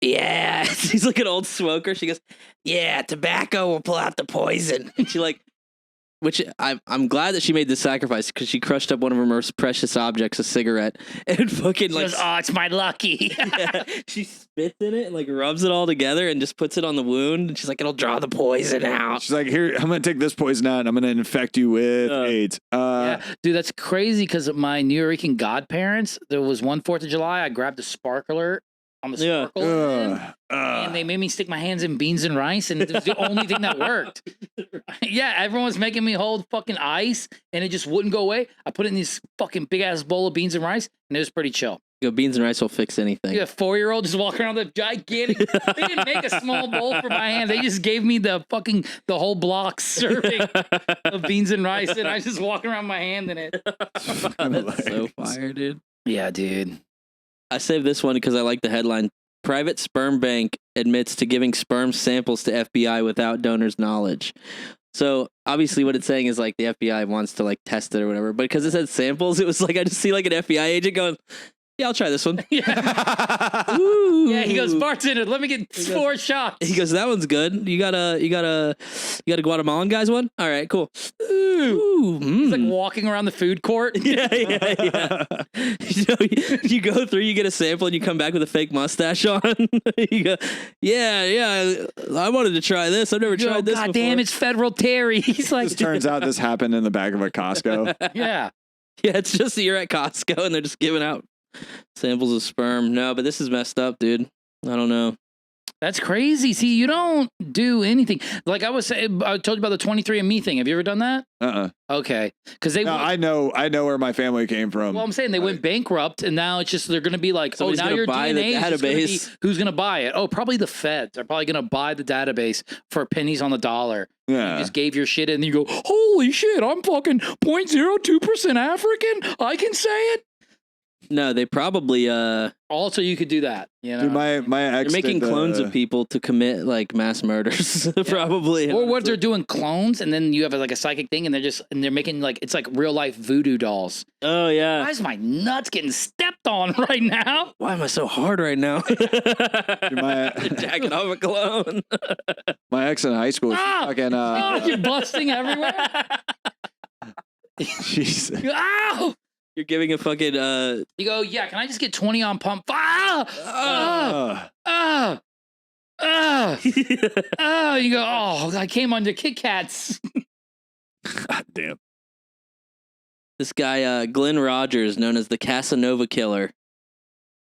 yeah. She's like an old smoker. She goes, yeah, tobacco will pull out the poison. And she like, which I'm glad that she made this sacrifice because she crushed up one of her most precious objects, a cigarette, and fucking She like, goes, oh, it's my lucky. yeah, she spits in it and like rubs it all together and just puts it on the wound. And she's like, it'll draw the poison out. She's like, here, I'm going to take this poison out and I'm going to infect you with AIDS. Yeah, dude, that's crazy because my New York godparents, there was one 4th of July, I grabbed a sparkler on the Yeah. sparkler and they made me stick my hands in beans and rice, and it was the only thing that worked. Yeah, everyone was making me hold fucking ice and it just wouldn't go away. I put it in this fucking big ass bowl of beans and rice and it was pretty chill. You go, beans and rice will fix anything. You have a 4-year-old just walking around with a gigantic. They didn't make a small bowl for my hand. They just gave me the whole block serving of beans and rice, and I just walking around with my hand in it. That's so fire, dude. Yeah, dude. I saved this one because I like the headline. Private sperm bank admits to giving sperm samples to FBI without donor's knowledge. So obviously what it's saying is like the FBI wants to like test it or whatever, but because it said samples, it was like I just see like an FBI agent going, yeah, I'll try this one. Yeah. Ooh. Yeah, he goes, bartender, let me get 4 shots. He goes, that one's good. You got a Guatemalan guy's one? All right, cool. Ooh, He's like walking around the food court. yeah. You know, you go through, you get a sample, and you come back with a fake mustache on. You go, yeah. I wanted to try this. I've never tried this God before. damn, it's Federal Terry. He's like, This turns out this happened in the back of a Costco. yeah. Yeah, it's just that you're at Costco and they're just giving out samples of sperm. No, but this is messed up, dude. I don't know. That's crazy. See, you don't do anything. Like I was saying, I told you about the 23andMe thing. Have you ever done that? Okay. Because they No, I know where my family came from. Well, I'm saying they went bankrupt, and now it's just they're going to be like, Somebody's oh, now gonna your buy the DNA is just gonna be, database. who's going to buy it? Oh, probably the feds are probably going to buy the database for pennies on the dollar. Yeah. You just gave your shit, and you go, holy shit, I'm fucking 0.02% African. I can say it. No, they probably Also, you could do that. You know, Dude, my ex they're making did, clones of people to commit like mass murders. Probably. or what they're doing clones, and then you have like a psychic thing, and they're making like it's like real life voodoo dolls. Oh yeah. Why is my nuts getting stepped on right now? Why am I so hard right now? Jacking off a clone. My ex in high school, she fucking You're busting everywhere. she's Ow! You're giving a fucking You go, yeah, can I just get 20 on pump? Ah! You go, oh, I came under Kit Kats. God damn. This guy, Glenn Rogers, known as the Casanova Killer.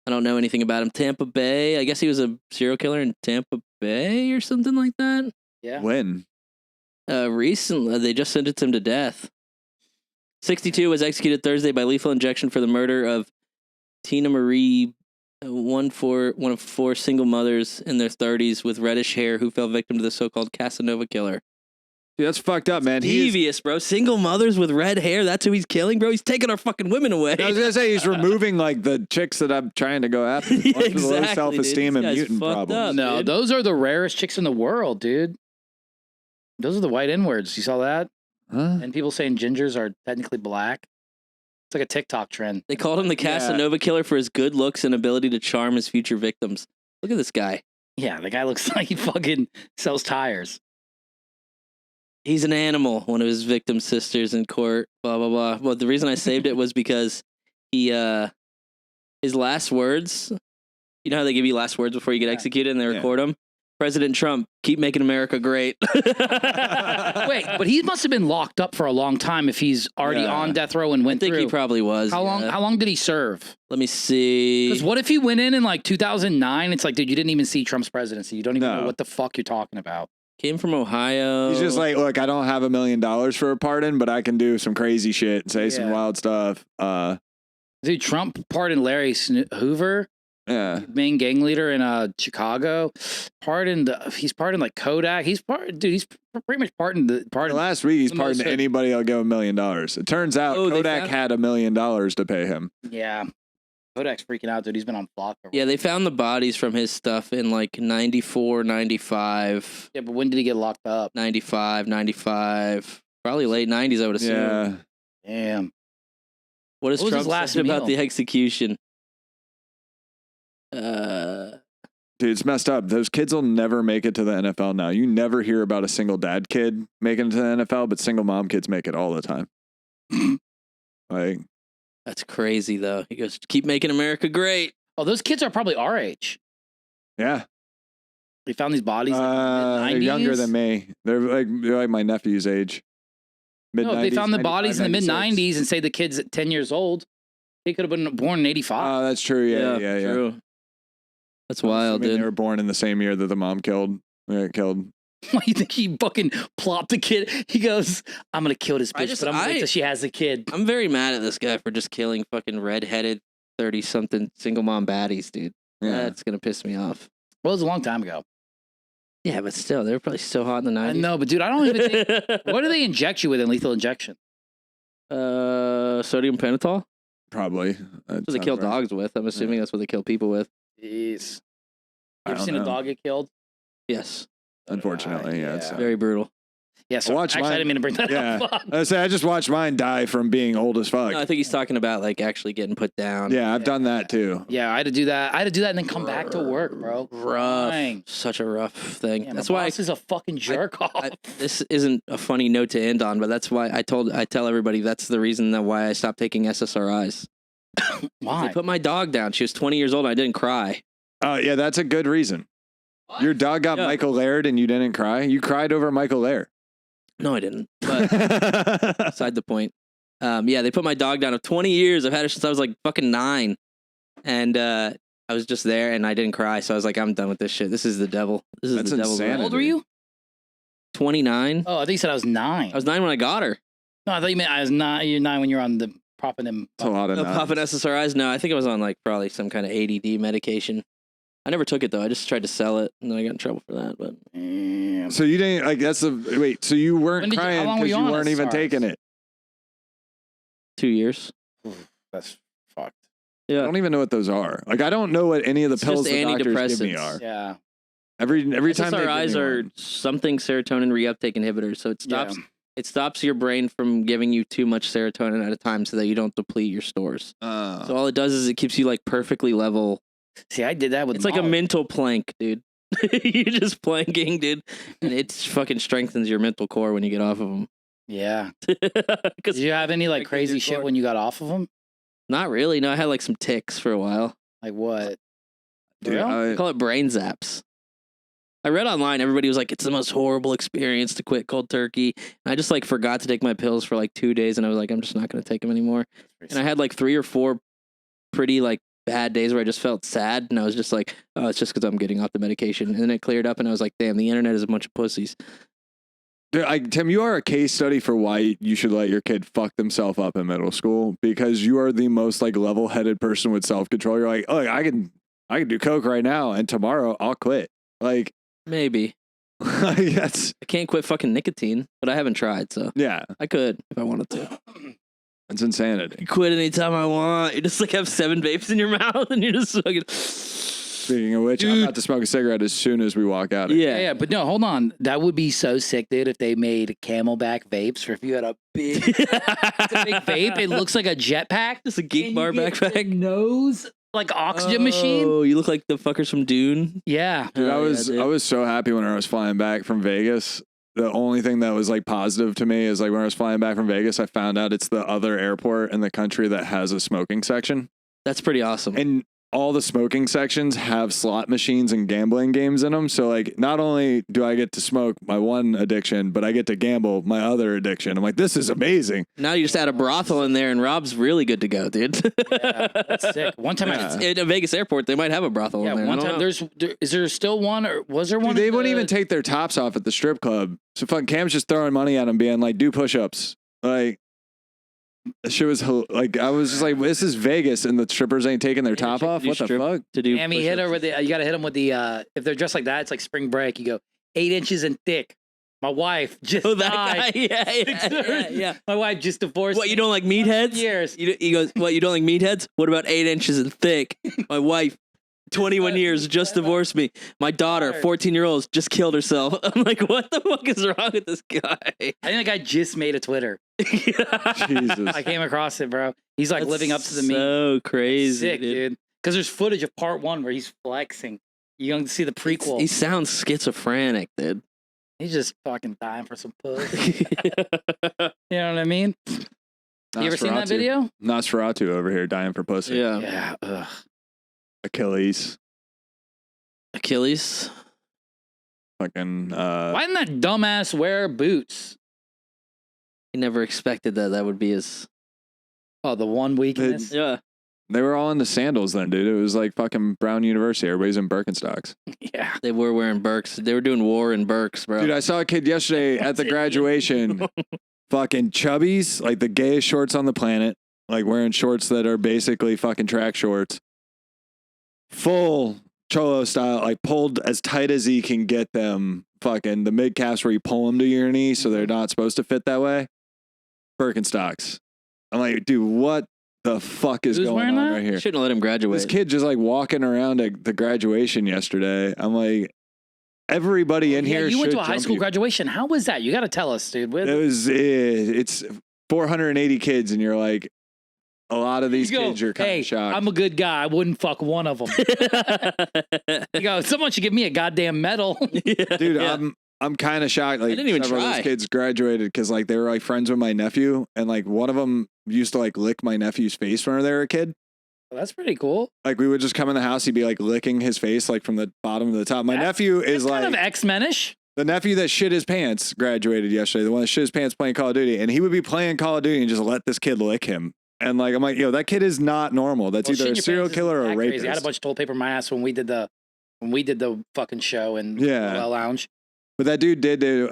I don't know anything about him. Tampa Bay. I guess he was a serial killer in Tampa Bay or something like that. Yeah. When? Recently, they just sentenced him to death. 62 was executed Thursday by lethal injection for the murder of Tina Marie, one of 4 single mothers in their 30s with reddish hair who fell victim to the so-called Casanova Killer. Dude, that's fucked up, man. Devious, bro. Single mothers with red hair. That's who he's killing, bro. He's taking our fucking women away. I was gonna say he's removing like the chicks that I'm trying to go after. Yeah, Ones with low exactly, self-esteem dude. and This guy's mutant fucked problems. up. No, dude. those are the rarest chicks in the world, dude. Those are the white N-words. You saw that? Huh? And people saying gingers are technically black. It's like a TikTok trend. They called him the Yeah. Casanova Killer for his good looks and ability to charm his future victims. Look at this guy. Yeah, the guy looks like he fucking sells tires. He's an animal, one of his victim sisters in court, blah, blah, blah. Well, the reason I saved it was because he, his last words, you know how they give you last words before you get executed and they record them? President Trump, keep making America great. Wait, but he must have been locked up for a long time if he's already on death row and I went think through. he probably was. How long did he serve? Let me see. Because what if he went in like 2009? It's like, dude, you didn't even see Trump's presidency. You don't even know what the fuck you're talking about. Came from Ohio. He's just like, look, I don't have $1 million for a pardon, but I can do some crazy shit and say some wild stuff. Dude, Trump pardoned Larry Hoover, main gang leader in Chicago. He's pardoned like Kodak. He's pretty much pardoned last week he's pardoned anybody that'll give $1 million. It turns out Kodak had $1 million to pay him. Yeah. Kodak's freaking out, dude. He's been on flock. Yeah, they found the bodies from his stuff in like 94, 95, Yeah, but when did he get locked up? 95, probably late 90s, I would assume. Yeah. Damn. What does What was Trump his last say about meal? the execution? Dude, it's messed up. Those kids will never make it to the NFL now. You never hear about a single dad kid making it to the NFL, but single mom kids make it all the time. Like, That's crazy, though. He goes, keep making America great. Oh, those kids are probably our age. yeah. They found these bodies in the They're mid-90s. younger than me. They're like my nephew's age. Mid-90s, No, if they found the bodies in the 95, 96. mid-90s and say the kid's at 10 years old, he could have been born in 85. Oh, that's true. Yeah. True. That's I'm wild, assuming dude. They were born in the same year that the mom killed. Killed. Why do you think he fucking plopped the kid? He goes, I'm going to kill this bitch, but I'm going to wait till she has a kid. I'm very mad at this guy for just killing fucking redheaded 30-something single mom baddies, dude. Yeah. That's going to piss me off. Well, it was a long time ago. Yeah, but still, they were probably so hot in the 90s. I know, but dude, I don't even think... What do they inject you with in lethal injection? Sodium pentothal? Probably. That's what they kill dogs with. I'm assuming that's what they kill people with. Jeez. I You ever don't seen a know. dog get killed? Yes. Unfortunately, yeah. It's, Yeah. Very brutal. Yeah, so Watch actually, I mine. didn't mean to bring that Yeah. up. I just watched mine die from being old as fuck. No, I think he's talking about like actually getting put down. Yeah, I've done that too. Yeah, I had to do that. I had to do that and then come back to work, bro. Rough. Dang. Such a rough thing. Yeah, That's my why boss is a fucking jerk off. this isn't a funny note to end on, but that's why I tell everybody that's the reason that why I stopped taking SSRIs. Why? They put my dog down. She was 20 years old. And I didn't cry. Oh, yeah, that's a good reason. Your dog got Yeah. Michael Laird and you didn't cry? You cried over Michael Laird. No, I didn't. But beside the point. Yeah, they put my dog down of 20 years. I've had it since I was like fucking 9. And I was just there and I didn't cry. So I was like, I'm done with this shit. This is the devil. This is That's the devil's insanity. How old were you? 29. Oh, I think you said I was 9. I was 9 when I got her. No, I thought you meant I was 9. You're 9 when you're on the propping him. That's a lot of No, nuts. popping SSRIs? No, I think I was on like probably some kind of ADD medication. I never took it though. I just tried to sell it and then I got in trouble for that. But Damn. So you didn't, like, that's the, wait, so you When weren't did you- how crying long were because you you on weren't even SSRIs? taking it. 2 years. That's fucked. I Yeah. don't even know what those are. Like, I don't know what any of the It's pills just the doctors give me antidepressants. are. Yeah. Every time they give SSRIs me are one. something serotonin reuptake inhibitors. So it stops your brain from giving you too much serotonin at a time so that you don't deplete your stores. So all it does is it keeps you like perfectly level. See, I did that with It's like a Molly. mental plank, dude. You're just planking, dude. And it fucking strengthens your mental core when you get off of them. Yeah. Did you have any like Strengthens crazy your shit core. when you got off of them? Not really. No, I had like some tics for a while. Like what? Dude, Real? I call it brain zaps. I read online, everybody was like, it's the most horrible experience to quit cold turkey. And I just like forgot to take my pills for like 2 days and I was like, I'm just not going to take them anymore. And I had like 3 or 4 pretty like bad days where I just felt sad and I was just like, oh, it's just because I'm getting off the medication. And then it cleared up and I was like, damn, the internet is a bunch of pussies. Dude, Tim, you are a case study for why you should let your kid fuck themselves up in middle school because you are the most like level-headed person with self-control. You're like, oh, I can do coke right now and tomorrow I'll quit. Like, Maybe. that's I can't quit fucking nicotine, but I haven't tried, so yeah, I could if I wanted to. it's insanity. Quit anytime I want. You just like have 7 vapes in your mouth and you're just fucking. Speaking of which, I'm about to smoke a cigarette as soon as we walk out. Yeah, but no, hold on. That would be so sick, dude, if they made Camelback vapes or if you had a big, it's a big vape. It looks like a jetpack. Just a geek and bar you get backpack. the nose, like oxygen machine. Oh, you look like the fuckers from Dune. Yeah. Dude, Oh, yeah, I was so happy when I was flying back from Vegas. The only thing that was like positive to me is like when I was flying back from Vegas, I found out it's the other airport in the country that has a smoking section. That's pretty awesome. And all the smoking sections have slot machines and gambling games in them. So like, not only do I get to smoke my one addiction, but I get to gamble my other addiction. I'm like, this is amazing. Now you just add a brothel in there and Rob's really good to go, dude. Yeah, that's sick. One time, Yeah. In a Vegas airport, they might have a brothel yeah, in there. one I don't time, know. is there still one or was there one? Dude, they at wouldn't the- even take their tops off at the strip club. So fucking Cam's just throwing money at them, being like, do push-ups. Like, that shit was like, I was just like, this is Vegas and the strippers ain't taking their top check off. to do What the strip- fuck? To do Damn, he hit her push-ups. with the. You got to hit them with the. If they're dressed like that, it's like spring break. You go 8 inches and thick, My wife just Oh, that died. guy. Yeah. My wife just divorced. What, you don't like meatheads? Years. He goes, what, you don't like meatheads? What about 8 inches and thick? My wife, 21 years, just divorced me. My daughter, 14-year-old, just killed herself. I'm like, what the fuck is wrong with this guy? I think that guy just made a Twitter. Jesus. I came across it, bro. He's like living up to the meme. So crazy, Sick, dude. Because there's footage of part 1 where he's flexing. You don't see the prequel. He sounds schizophrenic, dude. He's just fucking dying for some pussy. You know what I mean? You ever seen that video? Nosferatu over here dying for pussy. Yeah. Yeah. Ugh. Achilles. Fucking. Why didn't that dumbass wear boots? He never expected that would be his. Oh, the one weakness. Yeah. They were all into sandals then, dude. It was like fucking Brown University. Everybody's in Birkenstocks. Yeah. They were wearing Birks. They were doing war in Birks, bro. Dude, I saw a kid yesterday at the graduation. Fucking chubbies, like the gayest shorts on the planet. Like wearing shorts that are basically fucking track shorts. Full cholo style, like pulled as tight as he can get them. Fucking the mid calves where you pull them to your knee so they're not supposed to fit that way. Birkenstocks. I'm like, dude, what the fuck is Who's going wearing on that? right here? Shouldn't let him graduate. This kid just like walking around at the graduation yesterday. I'm like, everybody in here You went should to a high jump school you. graduation. How was that? You got to tell us, dude. It's 480 kids, and you're like, a lot of these You go, kids are kind hey, of shocked. I'm a good guy. I wouldn't fuck one of them. You go, someone should give me a goddamn medal. Dude, yeah. I'm kind of shocked. Like, I didn't even several of try. those kids graduated because like they were like friends with my nephew, and like one of them used to like lick my nephew's face when they were a kid. Well, that's pretty cool. Like we would just come in the house, he'd be like licking his face like from the bottom to the top. My nephew is It's like kind of X-Men-ish. the nephew that shit his pants graduated yesterday. The one that shit his pants playing Call of Duty, and he would be playing Call of Duty and just let this kid lick him. And like I'm like, yo, that kid is not normal. That's either a serial killer or a rapist. Crazy. I had a bunch of toilet paper in my ass when we did the fucking show in Yeah. the Lounge. But that dude did do.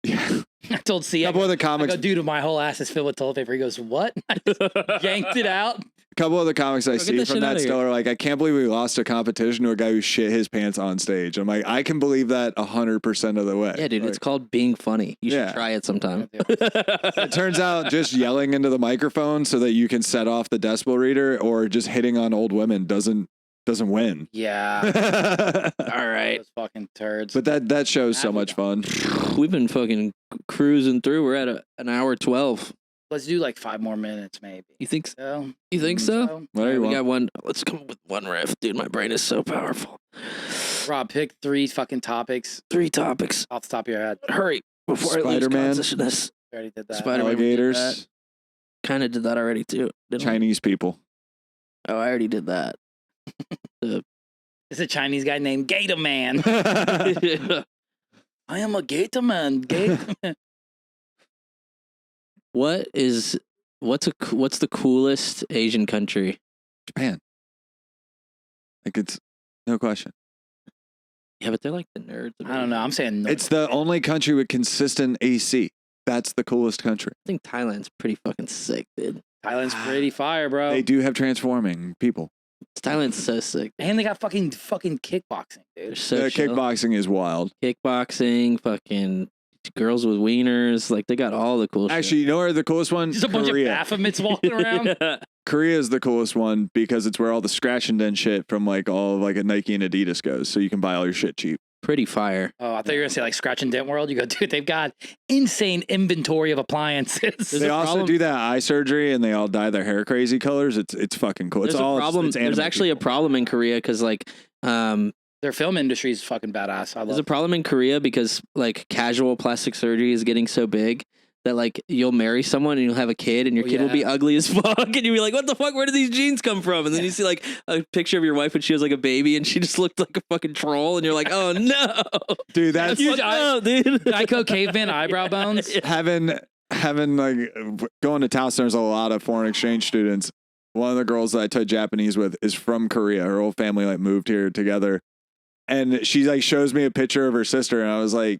Yeah. I told C, Couple of the I comics. go, dude, my whole ass is filled with toilet paper. He goes, what? I just yanked it out. A couple of the comics I Get see this from shit that outta still here. are like, I can't believe we lost a competition to a guy who shit his pants on stage. I'm like, I can believe that 100% of the way. Yeah, dude, Like, it's called being funny. You should Yeah. try it sometime. it turns out just yelling into the microphone so that you can set off the decibel reader or just hitting on old women doesn't win. Yeah. But All right. Those fucking turds. that show's so much fun. We've been fucking cruising through. We're at an hour 12. Let's do like 5 more minutes, maybe. You think So, you think so? Whatever Alright, you we want. got one. Let's come up with one riff. Dude, my brain is so powerful. Rob, pick 3 fucking topics 3 topics. off the top of your head. Hurry before I lose Spider-Man. consciousness. We already did that. Spider-Man. Alligators, Kind of did that already too. didn't we? Chinese people. Oh, I already did that. It's a Chinese guy named Gator Man. I am a Gator Man. Gator Man. what's the coolest Asian country? Japan. Like it's no question. Yeah, but they're like the nerds. I don't know. I'm saying It's the only country with consistent AC. That's the coolest country. I think Thailand's pretty fucking sick, dude. Thailand's pretty fire, bro. They do have transforming people. Thailand's so sick. And they got fucking kickboxing, They're dude. so chill. Kickboxing is wild. Kickboxing, fucking girls with wieners. Like they got all the cool Actually, you know where the coolest one? Just a bunch Korea. of Baphomets walking shit. around. Yeah. Korea is the coolest one because it's where all the scratch and dent shit from like all of like a Nike and Adidas goes. So you can buy all your shit cheap. Pretty fire. Oh, I thought you were gonna say like Scratch and Dent World. You go, dude, they've got insane inventory of appliances. They a also problem- do that eye surgery and they all dye their hair crazy colors. It's fucking cool. There's It's all a problem. It's There's anime actually a people. problem in Korea because like Their film industry is fucking badass. I love there's a it. problem in Korea because like casual plastic surgery is getting so big that like you'll marry someone and you'll have a kid and your Oh, kid will be yeah. ugly as fuck and you'll be like, what the fuck? Where did these genes come from? And then you see like a picture of your wife when she was like a baby and she just looked like a fucking troll and you're like, oh no, Dude, that's Fuck no, dude. Geico caveman eyebrow bones. having like going to Towson, there's a lot of foreign exchange students. One of the girls that I took Japanese with is from Korea. Her whole family like moved here together. And she like shows me a picture of her sister and I was like,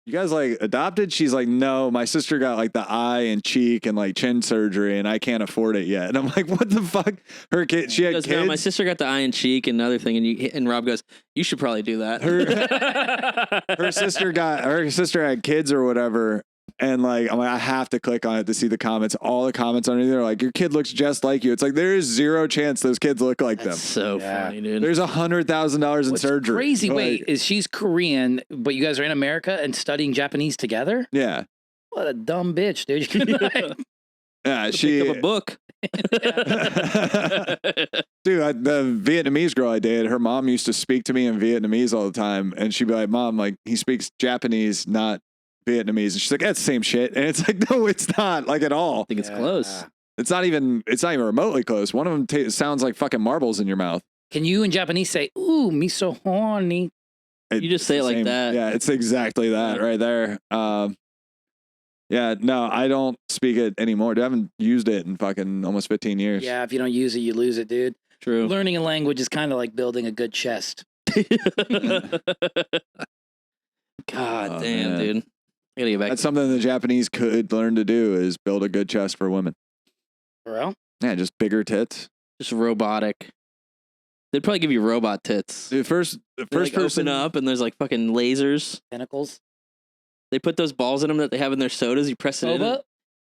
you guys like adopted? She's like, no, my sister got like the eye and cheek and like chin surgery and I can't afford it yet. And I'm like, what the fuck? Her kid, she had Goes, kids. no, my sister got the eye and cheek and another thing. And Rob goes, you should probably do that. Her sister had kids or whatever. And like, I'm like, I have to click on it to see the comments. All the comments underneath are like, your kid looks just like you. It's like, there is zero chance those kids look like That's them. so funny, dude. There's $100,000 in What's surgery. crazy? Like, Wait, is she's Korean, but you guys are in America and studying Japanese together? yeah. What a dumb bitch, dude. Yeah, Pick up a book. Dude, the Vietnamese girl I dated, her mom used to speak to me in Vietnamese all the time. And she'd be like, Mom, like, he speaks Japanese, not Vietnamese. And she's like, that's the same shit. And it's like, no, it's not, like, at all. I think it's close. It's not even remotely close. One of them sounds like fucking marbles in your mouth. Can you in Japanese say, ooh, me so horny? You just say it like that. Yeah, it's exactly that right there. Yeah, no, I don't speak it anymore. I haven't used it in fucking almost 15 years. Yeah, if you don't use it, you lose it, dude. True. Learning a language is kind of like building a good chest. God Oh, damn, man. dude. I gotta get back. That's something the Japanese could learn to do is build a good chest for women. For real? Yeah, just bigger tits. Just robotic. They'd probably give you robot tits. The first They, like, person open up and there's like fucking lasers. Tentacles? They put those balls in them that they have in their sodas. You press it in. Boba?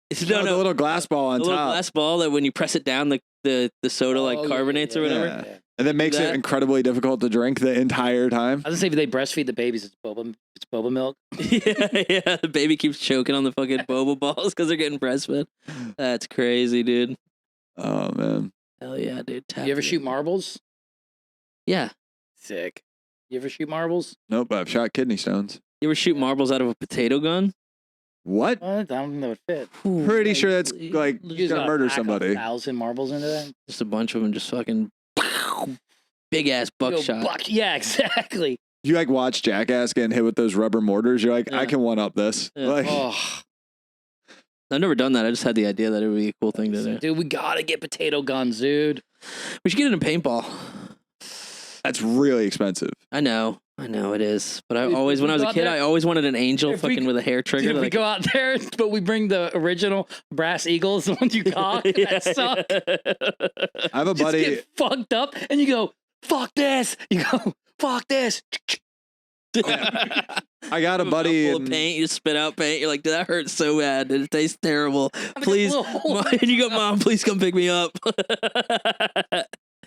It's the little glass ball on the little top. glass ball that when you press it down, the soda like Oh, carbonates or whatever. Yeah. And that makes that. it incredibly difficult to drink the entire time. I was gonna say, if they breastfeed the babies, it's boba milk. Yeah. The baby keeps choking on the fucking boba balls because they're getting breastfed. That's crazy, dude. Oh man. Hell yeah, dude. You ever shoot marbles? Yeah. Sick. You ever shoot marbles? Nope, I've shot kidney stones. You ever shoot marbles out of a potato gun? What? What? I don't know if it fit. Pretty sure that's like You just gonna gotta murder pack somebody. 1,000 marbles into that. Just a bunch of them just fucking big ass buckshot. Yeah, exactly. You like watch Jackass getting hit with those rubber mortars. You're like, Yeah. I can one up this. Yeah. Like, Oh, I've never done that. I just had the idea that it would be a cool thing to do. dude, we gotta get potato guns, dude. We should get into paintball. that's really expensive. I know it is. But I Dude, always, if when we I was go a out kid, there- I always wanted an angel if we fucking c- with a hair trigger. Dude, we like, go out there, but we bring the original brass eagles, the ones you got that suck. I have a Just buddy. get fucked up, and you go, fuck this. You go, fuck this. I got a Full buddy. of in- paint. You spit out paint. You're like, dude, that hurts so bad. It tastes terrible. Please, little hole. Mom, and you go, Mom, please come pick me up.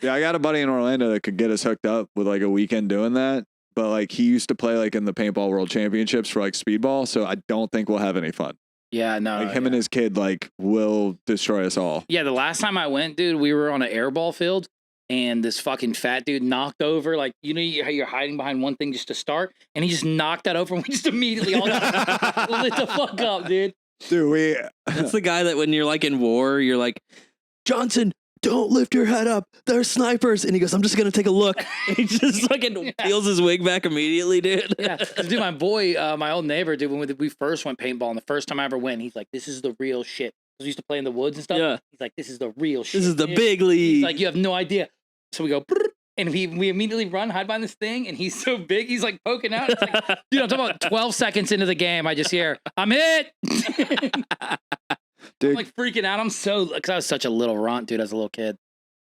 Yeah, I got a buddy in Orlando that could get us hooked up with like a weekend doing that. But like he used to play like in the paintball world championships for like speedball. So I don't think we'll have any fun. Yeah, no. Like him and his kid like will destroy us all. Yeah, the last time I went, dude, we were on an airball field, and this fucking fat dude knocked over, like, you know how you're hiding behind one thing just to start, and he just knocked that over, and we just immediately all got lit the fuck up, dude. Dude, we That's the guy that when you're like in war, you're like, Johnson, don't lift your head up. There's snipers. And he goes, I'm just going to take a look. And he just fucking peels his wig back immediately, dude. Yeah, 'cause, dude, my boy, my old neighbor, dude, when we first went paintball, and the first time I ever went, he's like, this is the real shit. 'Cause we used to play in the woods and stuff. Yeah. He's like, this is the real shit. This is the dude. big league. He's like, you have no idea. So we go, "Brrr," and we immediately run, hide behind this thing, and he's so big, he's like poking out. It's like, dude, I'm talking about 12 seconds into the game, I just hear, I'm hit. I'm dude, like freaking out. I'm so, because I was such a little runt, dude, as a little kid.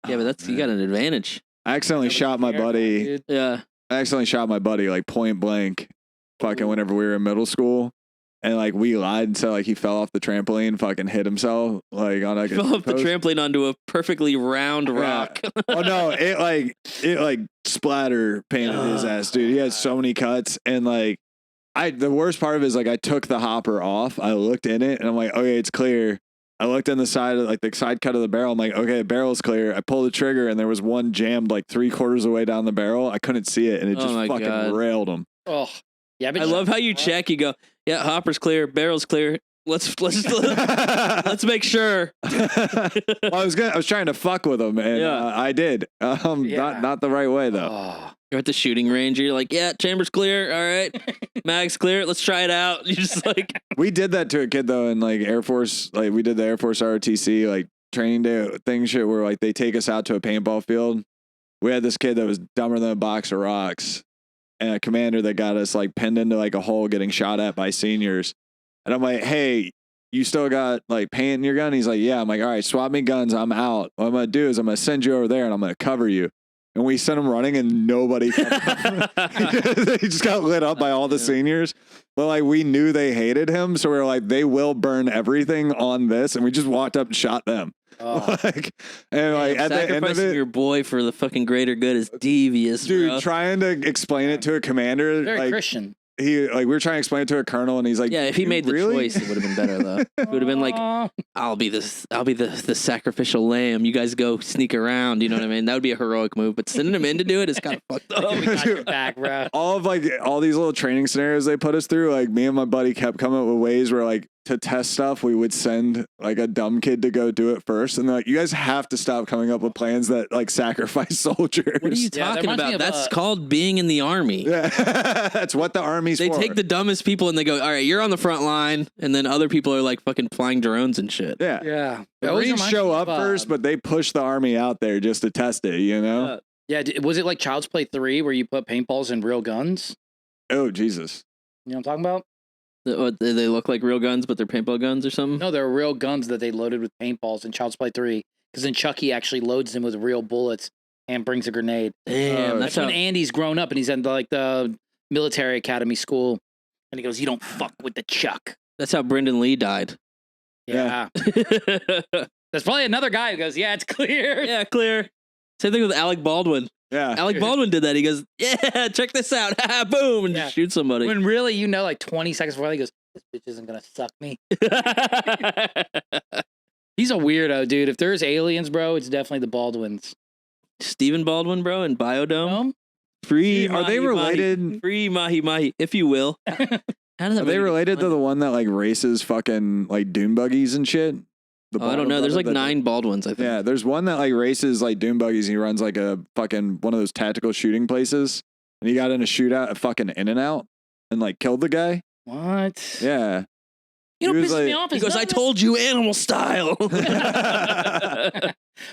Yeah, but that's, you got an advantage. I accidentally shot my buddy. Dude. Yeah. I accidentally shot my buddy like point blank fucking whenever we were in middle school. And like we lied and said like he fell off the trampoline, fucking hit himself like on like Fell off the post. trampoline onto a perfectly round rock. Oh no, it like splatter painted his ass, dude. He had so many cuts and like the worst part of it is like I took the hopper off. I looked in it and I'm like, okay, it's clear. I looked in the side of like the side cut of the barrel. I'm like, okay, the barrel's clear. I pulled the trigger and there was one jammed like 3/4 of the way down the barrel. I couldn't see it and it Oh just my fucking God. railed him. Oh, yeah. But I love how you check. You go, yeah, hopper's clear, barrel's clear. Let's make sure. Well, I was trying to fuck with him and Yeah. I did. Yeah. Not the right way though. Oh. You're at the shooting range. You're like, yeah, chamber's clear. All right, mag's clear. Let's try it out. You just like, We did that to a kid though in like Air Force, like we did the Air Force ROTC like training day thing shit where like they take us out to a paintball field. We had this kid that was dumber than a box of rocks. and a commander that got us like pinned into like a hole getting shot at by seniors. And I'm like, hey, you still got like paint in your gun? He's like, yeah. I'm like, all right, swap me guns. I'm out. What I'm going to do is I'm going to send you over there and I'm going to cover you. And we sent him running and nobody they just got lit up by all the seniors. But like we knew they hated him. So we were like, they will burn everything on this. And we just walked up and shot them. Oh. Like, and like at the end of Sacrificing it, your boy for the fucking greater good is devious, dude, bro. trying to explain it to a commander, Very like Christian. we were trying to explain it to a colonel, and he's like, Yeah, if he made the really? choice, it would have been better though. It would have been like, Aw. I'll be the sacrificial lamb. You guys go sneak around. You know what I mean? That would be a heroic move. But sending him in to do it is kind of fucked up. We got your back, bro. all these little training scenarios they put us through, like me and my buddy kept coming up with ways where like to test stuff, we would send like a dumb kid to go do it first. And they're like, you guys have to stop coming up with plans that like sacrifice soldiers. What are you Yeah, that talking reminds me about? of, That's called being in the army. Yeah, that's what the army's They for. take the dumbest people and they go, all right, you're on the front line. And then other people are like fucking flying drones and shit. yeah. Yeah. The It always Marines reminds show me up of, first, but they push the army out there just to test it, you know? Yeah, was it like Child's Play 3 where you put paintballs in real guns? Oh, Jesus. You know what I'm talking about? What, they look like real guns, but they're paintball guns or something? No, they're real guns that they loaded with paintballs in Child's Play 3. Because then Chucky actually loads them with real bullets and brings a grenade. Damn, That's that's when how. Andy's grown up and he's at like the military academy school. And he goes, you don't fuck with the Chuck. That's how Brendan Lee died. Yeah. There's probably another guy who goes, yeah, it's clear. Yeah, clear. Same thing with Alec Baldwin. Yeah. Alec Baldwin did that. He goes, yeah, check this out. Boom, and Yeah. just shoot somebody. When really, you know, like 20 seconds before he goes, this bitch isn't going to suck me. He's a weirdo, dude. If there's aliens, bro, it's definitely the Baldwins. Stephen Baldwin, bro, in Biodome. Um, Free. Are they mahi-mahi. related? Free mahi mahi, if you will. How does that Are movie they get related to funded? the one that like races fucking like dune buggies and shit? The Oh, I don't Baldwin know. There's brother like that- 9 Baldwins, I think. Yeah, there's one that like races like dune buggies and he runs like a fucking one of those tactical shooting places. And he got in a shootout at fucking In-N-Out and like killed the guy. what? Yeah. You know He what was pisses me like- off He is goes, none I of them- told you animal style.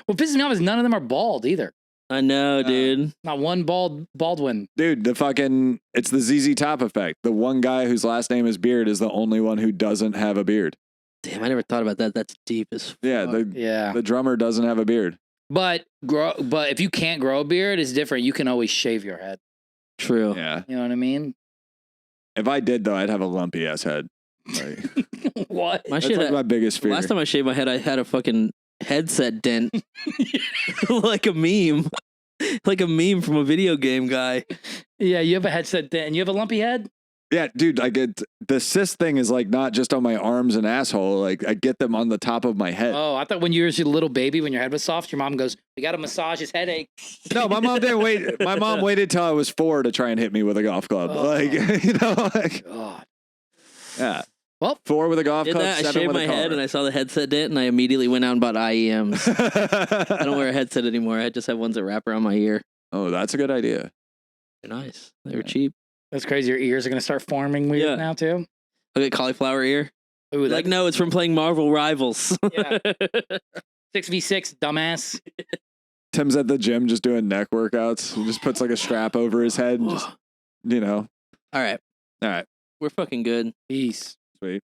What pisses me off is none of them are bald either. I know, dude. Not one Baldwin. Dude, it's the ZZ Top effect. The one guy whose last name is Beard is the only one who doesn't have a beard. Damn, I never thought about that. That's deep as Yeah, fuck. Yeah. the drummer doesn't have a beard. But if you can't grow a beard, it's different. You can always shave your head. True. Yeah. You know what I mean? If I did though, I'd have a lumpy ass head. Like, What? My that's shit. like my biggest fear. Last time I shaved my head, I had a fucking headset dent, like a meme, like a meme from a video game guy. Yeah, you have a headset then. You have a lumpy head? Yeah, dude, the cyst thing is like not just on my arms and asshole. Like I get them on the top of my head. Oh, I thought when you were a little baby, when your head was soft, your mom goes, we got to massage his headache. No, my mom didn't wait. My mom waited till I was 4 to try and hit me with a golf club. Oh. Like, you know, like, God. yeah. Well, 4 with a golf Did club, that? I 7 shaved with my a car. head and I saw the headset dent, and I immediately went out and bought IEMs. I don't wear a headset anymore. I just have ones that wrap around my ear. Oh, that's a good idea. They're nice. They were cheap. that's crazy. Your ears are going to start forming weird Yeah. now, too. Look at cauliflower ear. Ooh, Like, no, it's from playing Marvel Rivals. Yeah. 6v6, dumbass. Tim's at the gym just doing neck workouts. He just puts like a strap over his head and just, you know. All right. All right. We're fucking good. Peace. Sweet.